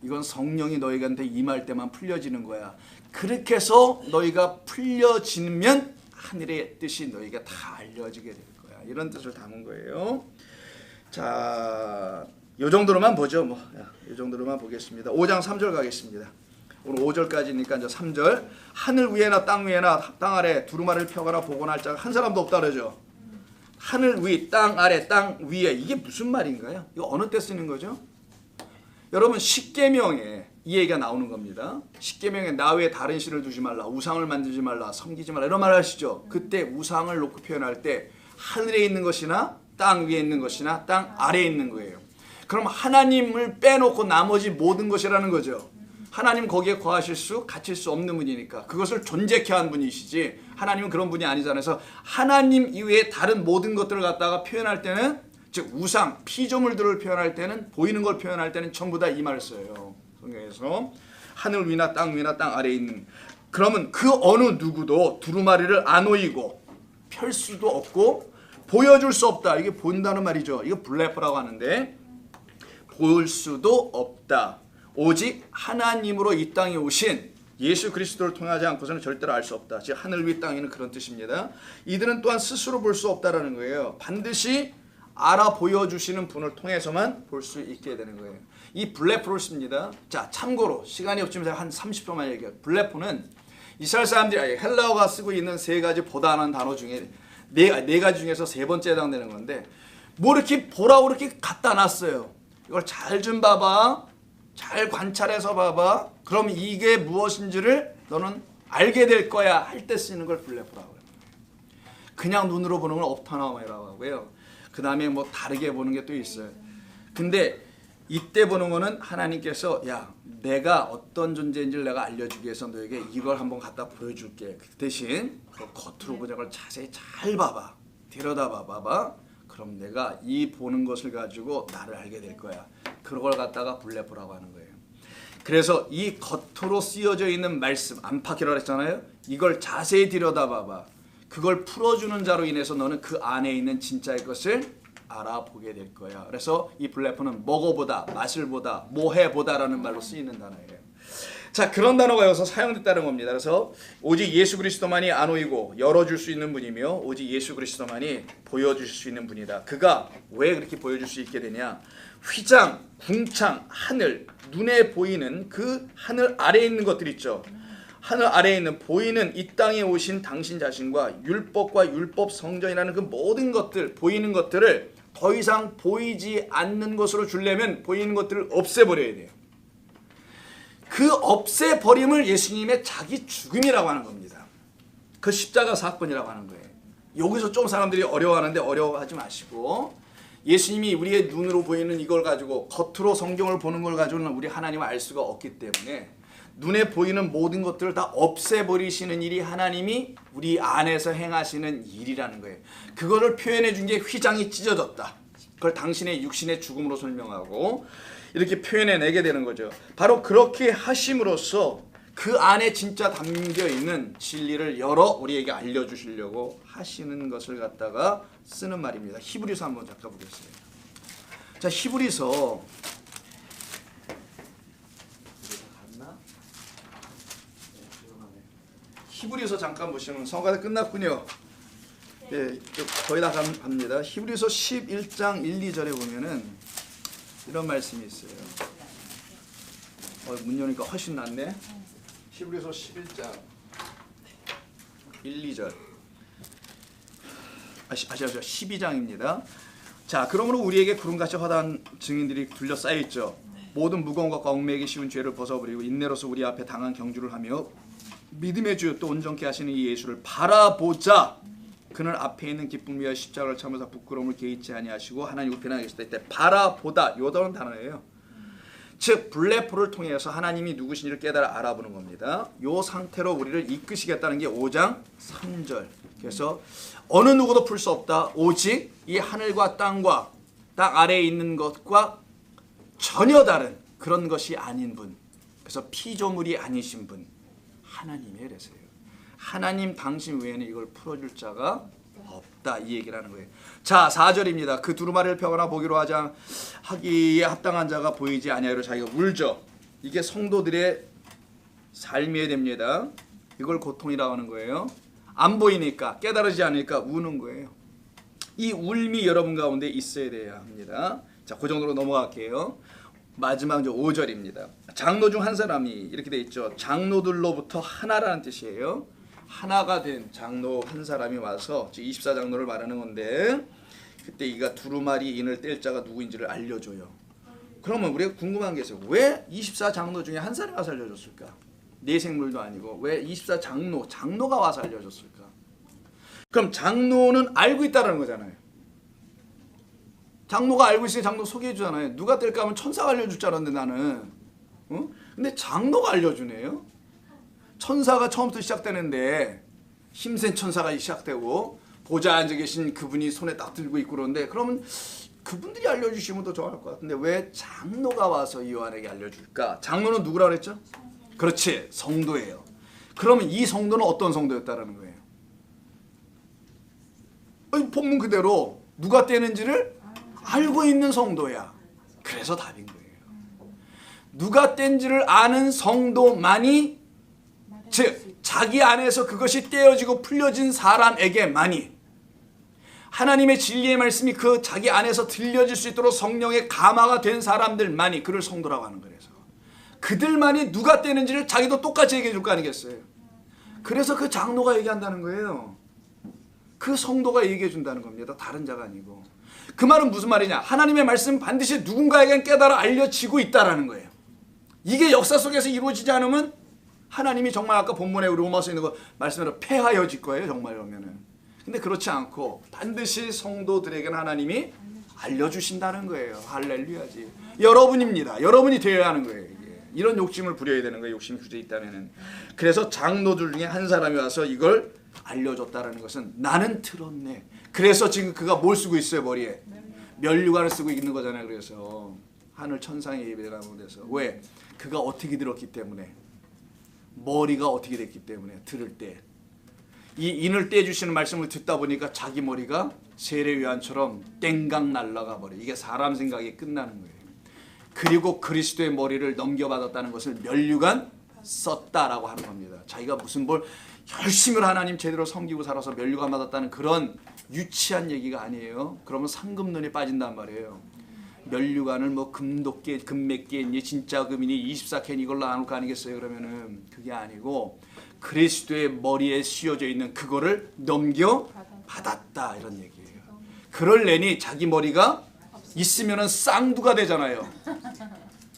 이건 성령이 너희한테 임할 때만 풀려지는 거야. 그렇게 해서 너희가 풀려지면 하늘의 뜻이 너희가 다 알려지게 될 거야. 이런 뜻을 담은 거예요. 자, 요 정도로만 보죠. 이 정도로만 보겠습니다. 5장 3절 가겠습니다. 오늘 5절까지니까 이제 3절. 하늘 위에나 땅 위에나 땅 아래 두루마리를 펴거나 보거나 할 자가 한 사람도 없다 그러죠. 하늘 위, 땅 아래, 땅 위에, 이게 무슨 말인가요? 이거 어느 때 쓰는 거죠? 여러분, 십계명에 이 얘기가 나오는 겁니다. 십계명에 나 외에 다른 신을 두지 말라, 우상을 만들지 말라, 섬기지 말라, 이런 말 하시죠. 그때 우상을 놓고 표현할 때 하늘에 있는 것이나 땅 위에 있는 것이나 땅 아래에 있는 거예요. 그럼 하나님을 빼놓고 나머지 모든 것이라는 거죠. 하나님 거기에 거하실 수, 갇힐 수 없는 분이니까 그것을 존재케 한 분이시지 하나님은 그런 분이 아니잖아요. 그래서 하나님 이외에 다른 모든 것들을 갖다가 표현할 때는, 즉 우상, 피조물들을 표현할 때는, 보이는 걸 표현할 때는 전부 다 이 말을 써요. 성경에서 하늘 위나 땅 위나 땅 아래에 있는. 그러면 그 어느 누구도 두루마리를 안 오이고 펼 수도 없고 보여줄 수 없다. 이게 본다는 말이죠. 이거 블레프라고 하는데, 볼 수도 없다. 오직 하나님으로 이 땅에 오신 예수 그리스도를 통하지 않고서는 절대로 알 수 없다. 즉 하늘 위 땅에는 그런 뜻입니다. 이들은 또한 스스로 볼 수 없다라는 거예요. 반드시 알아 보여주시는 분을 통해서만 볼 수 있게 되는 거예요. 이 블레포를 씁니다. 자, 참고로 시간이 없지만 제가 한 30초만 얘기해요. 블레포는 이스라엘 사람들이 헬라어가 쓰고 있는 세 가지 보다라는 단어 중에 네 가지 중에서 세 번째 해당되는 건데, 뭐 이렇게 보라고 이렇게 갖다 놨어요. 이걸 잘 좀 봐봐, 잘 관찰해서 봐봐, 그럼 이게 무엇인지를 너는 알게 될 거야 할 때 쓰는 걸 블레포라고 해요. 그냥 눈으로 보는 걸 옵타나움이라고 하고요. 그 다음에 뭐 다르게 보는 게 또 있어요. 근데 이때 보는 거는 하나님께서 야, 내가 어떤 존재인지를 내가 알려주기 위해서 너에게 이걸 한번 갖다 보여줄게. 그 대신 겉으로 보는 걸 자세히 잘 봐봐, 들여다봐봐. 그럼 내가 이 보는 것을 가지고 나를 알게 될 거야. 그걸 갖다가 블레포라고 하는 거예요. 그래서 이 겉으로 쓰여져 있는 말씀, 안팎이라고 했잖아요. 이걸 자세히 들여다봐봐. 그걸 풀어주는 자로 인해서 너는 그 안에 있는 진짜의 것을 알아보게 될 거야. 그래서 이 블레포는 먹어보다, 맛을 보다, 뭐해보다라는 말로 쓰이는 단어예요. 자, 그런 단어가 여기서 사용됐다는 겁니다. 그래서 오직 예수 그리스도만이 안 오이고 열어줄 수 있는 분이며 오직 예수 그리스도만이 보여주실 수 있는 분이다. 그가 왜 그렇게 보여줄 수 있게 되냐? 휘장, 궁창, 하늘, 눈에 보이는 그 하늘 아래에 있는 것들 있죠. 하늘 아래에 있는 보이는 이 땅에 오신 당신 자신과 율법과 율법 성전이라는 그 모든 것들, 보이는 것들을 더 이상 보이지 않는 것으로 주려면 보이는 것들을 없애버려야 돼요. 그 없애버림을 예수님의 자기 죽음이라고 하는 겁니다. 그 십자가 사건이라고 하는 거예요. 여기서 좀 사람들이 어려워하는데 어려워하지 마시고, 예수님이 우리의 눈으로 보이는 이걸 가지고 겉으로 성경을 보는 걸 가지고는 우리 하나님을 알 수가 없기 때문에 눈에 보이는 모든 것들을 다 없애버리시는 일이 하나님이 우리 안에서 행하시는 일이라는 거예요. 그거를 표현해 준 게 휘장이 찢어졌다. 그걸 당신의 육신의 죽음으로 설명하고 이렇게 표현해내게 되는 거죠. 바로 그렇게 하심으로써 그 안에 진짜 담겨있는 진리를 열어 우리에게 알려주시려고 하시는 것을 갖다가 쓰는 말입니다. 히브리서 한번 잠깐 보겠습니다. 자, 히브리서 히브리서 잠깐 보시면 성가대 끝났군요. 예, 거의 다 갑니다. 히브리서 11장 1, 2절에 보면은 이런 말씀이 있어요. 문 여니까 훨씬 낫네. 히브리서 11장 1, 2절. 12장입니다. 자, 그러므로 우리에게 구름같이 허다한 증인들이 둘러싸여 있죠. 모든 무거운 것과 얽매이기 쉬운 죄를 벗어버리고 인내로서 우리 앞에 당한 경주를 하며 믿음의 주 또 온전케 하시는 이 예수를 바라보자. 그는 앞에 있는 기쁨 위하여 십자가를 참으사 부끄러움을 개의치 아니하시고 하나님 우편에 계시다. 이때 바라보다, 요다운 단어예요. 즉 블레포를 통해서 하나님이 누구신지를 깨달아 알아보는 겁니다. 요 상태로 우리를 이끄시겠다는 게 5장 3절. 그래서 어느 누구도 풀 수 없다. 오직 이 하늘과 땅과 땅 아래에 있는 것과 전혀 다른 그런 것이 아닌 분. 그래서 피조물이 아니신 분. 하나님의 그래서요. 하나님 당신 외에는 이걸 풀어줄 자가 없다. 이 얘기를 하는 거예요. 자, 4절입니다. 그 두루마리를 펴거나 보기로 하기에 합당한 자가 보이지 아니하기로 자기가 울죠. 이게 성도들의 삶이어야 됩니다. 이걸 고통이라고 하는 거예요. 안 보이니까, 깨달으지 않으니까 우는 거예요. 이 울미 여러분 가운데 있어야 돼야 합니다. 자, 그 정도로 넘어갈게요. 마지막 이제 5절입니다. 장로 중 한 사람이 이렇게 돼 있죠. 장로들로부터 하나라는 뜻이에요. 하나가 된 장로 한 사람이 와서 24장로를 말하는 건데 그때 이가 두루마리 인을 뗄 자가 누구인지를 알려줘요. 그러면 우리가 궁금한 게 있어요. 왜 24장로 중에 한 사람이 와서 알려줬을까? 내 생물도 아니고 왜 24장로가 와서 알려줬을까? 그럼 장로는 알고 있다는 거잖아요. 장로가 알고 있으니 장로 소개해 주잖아요. 누가 뗄까 하면 천사가 알려줄 줄 알았는데 나는. 근데 장로가 알려주네요. 천사가 처음부터 시작되는데 힘센 천사가 시작되고 보좌에 앉아 계신 그분이 손에 딱 들고 있고 그러는데 그러면 그분들이 알려주시면 더 좋을 것 같은데 왜 장로가 와서 요한에게 알려줄까? 장로는 누구라 그랬죠? 그렇지, 성도예요. 그러면 이 성도는 어떤 성도였다라는 거예요? 본문 그대로 누가 떼는지를 알고 있는 성도야. 그래서 답인 거예요. 누가 뗀지를 아는 성도만이, 즉 자기 안에서 그것이 떼어지고 풀려진 사람에게만이 하나님의 진리의 말씀이 그 자기 안에서 들려질 수 있도록 성령의 감화가 된 사람들만이 그를 성도라고 하는 거예요. 그들만이 누가 떼는지를 자기도 똑같이 얘기해 줄 거 아니겠어요. 그래서 그 장로가 얘기한다는 거예요. 그 성도가 얘기해 준다는 겁니다. 다른 자가 아니고. 그 말은 무슨 말이냐? 하나님의 말씀 반드시 누군가에겐 깨달아 알려지고 있다라는 거예요. 이게 역사 속에서 이루어지지 않으면 하나님이 정말 아까 본문에 우리 로마서에 있는 거 말씀대로 폐하여질 거예요. 정말 그러면은. 근데 그렇지 않고 반드시 성도들에게는 하나님이 알려주신다는 거예요. 할렐루야지. 여러분입니다. 여러분이 되어야 하는 거예요. 이게. 이런 욕심을 부려야 되는 거예요. 욕심이 굳이 있다면은. 그래서 장로들 중에 한 사람이 와서 이걸 알려줬다라는 것은 나는 들었네. 그래서 지금 그가 뭘 쓰고 있어요? 머리에 면류관을 쓰고 있는 거잖아요. 그래서 하늘 천상의 예배가 돼서 왜? 그가 어떻게 들었기 때문에, 머리가 어떻게 됐기 때문에 들을 때 이 인을 떼주시는 말씀을 듣다 보니까 자기 머리가 세례요한처럼 땡강 날아가 버려. 이게 사람 생각이 끝나는 거예요. 그리고 그리스도의 머리를 넘겨받았다는 것을 면류관 썼다라고 하는 겁니다. 자기가 무슨 뭘 열심히 하나님 제대로 섬기고 살아서 면류관 받았다는 그런 유치한 얘기가 아니에요. 그러면 상금론이 빠진단 말이에요. 면류관을 뭐 금도끼, 금맥끼, 진짜 금이니 24캔 이걸로 나눌 거 아니겠어요? 그러면은 그게 아니고 그리스도의 머리에 씌워져 있는 그거를 넘겨 받았다 이런 얘기예요. 그럴래니 자기 머리가 있으면은 쌍두가 되잖아요.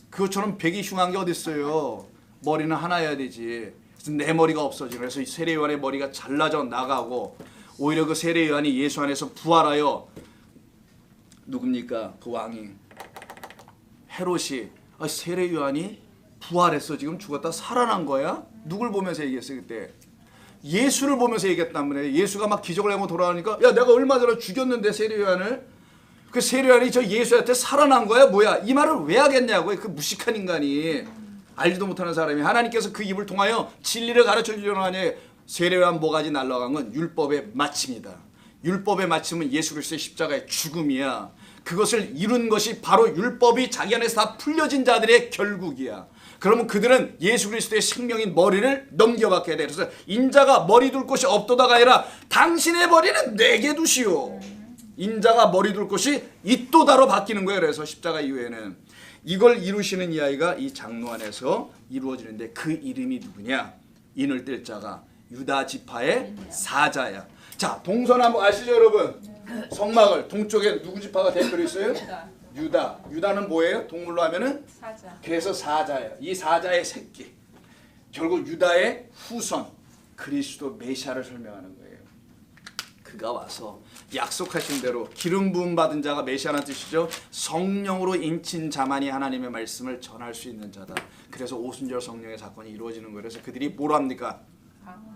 그것처럼 백이 흉한 게 어디 있어요? 머리는 하나여야 되지. 그래서 내 머리가 없어지고 그래서 세례요한의 머리가 잘라져 나가고 오히려 그 세례요한이 예수 안에서 부활하여 누굽니까? 그 왕이 헤롯이 세례요한이 부활했어. 지금 죽었다 살아난 거야? 누굴 보면서 얘기했어요 그때? 예수를 보면서 얘기했단 말이에요. 예수가 막 기적을 하고 돌아가니까 야 내가 얼마 전에 죽였는데 세례요한을 그 세례요한이 저 예수한테 살아난 거야? 뭐야? 이 말을 왜 하겠냐고요. 그 무식한 인간이 알지도 못하는 사람이 하나님께서 그 입을 통하여 진리를 가르쳐 주려는 아니에요. 세례요한 모가지 날아간 건 율법의 마침이다. 율법의 마침은 예수 그리스도의 십자가의 죽음이야. 그것을 이룬 것이 바로 율법이 자기 안에서 다 풀려진 자들의 결국이야. 그러면 그들은 예수 그리스도의 생명인 머리를 넘겨받게 돼. 그래서 인자가 머리 둘 곳이 없도다가 아니라 당신의 머리는 내게 두시오. 인자가 머리 둘 곳이 있도다로 바뀌는 거예요. 그래서 십자가 이후에는 이걸 이루시는 이 아이가 이 장로 안에서 이루어지는데 그 이름이 누구냐? 인을 뗄 자가 유다 지파의 사자야. 자, 동서남북 아시죠 여러분? 성막을 동쪽에 누구 지파가 대표로 있어요? 유다. 유다는 뭐예요? 동물로 하면은 사자. 그래서 사자예요. 이 사자의 새끼. 결국 유다의 후손 그리스도 메시아를 설명하는 거예요. 그가 와서 약속하신 대로 기름 부음 받은 자가 메시아라는 뜻이죠. 성령으로 인친 자만이 하나님의 말씀을 전할 수 있는 자다. 그래서 오순절 성령의 사건이 이루어지는 거예요. 그래서 그들이 뭘 합니까?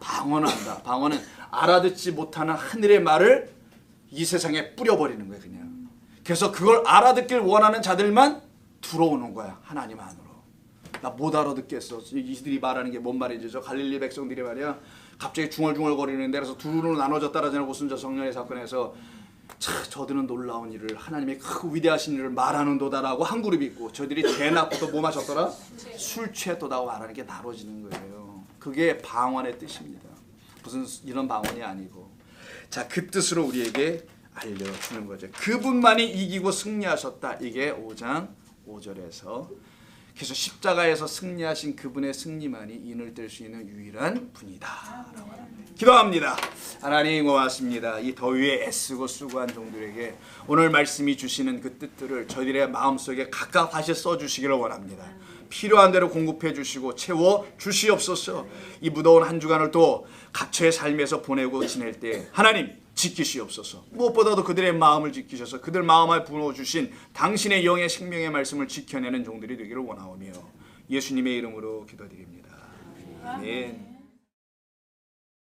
방언한다. 방언은 알아듣지 못하는 하늘의 말을 이 세상에 뿌려버리는 거예요. 그냥. 그래서 그걸 알아듣길 원하는 자들만 들어오는 거야. 하나님 안으로. 나 못 알아듣겠어. 이들이 말하는 게 뭔 말인지. 저 갈릴리 백성들이 말이야. 갑자기 중얼중얼거리는데 그래서 두루로 나눠졌다라는 오순절 성령의 사건에서 저들은 놀라운 일을 하나님의 크고 위대하신 일을 말하는도다라고 한 그룹이 있고 저들이 대낮부터 뭐 마셨더라? 술 취했도다고 말하는 게 나눠지는 거예요. 그게 방언의 뜻입니다. 무슨 이런 방언이 아니고. 자, 그 뜻으로 우리에게 알려주는 거죠. 그분만이 이기고 승리하셨다. 이게 5장 5절에서 그래서 십자가에서 승리하신 그분의 승리만이 인을 뗄 수 있는 유일한 분이다. 기도합니다. 하나님 고맙습니다. 이 더위에 애쓰고 수고한 종들에게 오늘 말씀이 주시는 그 뜻들을 저희들의 마음속에 각각 다시 써주시기를 원합니다. 필요한 대로 공급해 주시고 채워 주시옵소서. 이 무더운 한 주간을 또 각처의 삶에서 보내고 지낼 때 하나님 지키시옵소서. 무엇보다도 그들의 마음을 지키셔서 그들 마음에 부어주신 당신의 영의 생명의 말씀을 지켜내는 종들이 되기를 원하오며 예수님의 이름으로 기도드립니다. 아멘.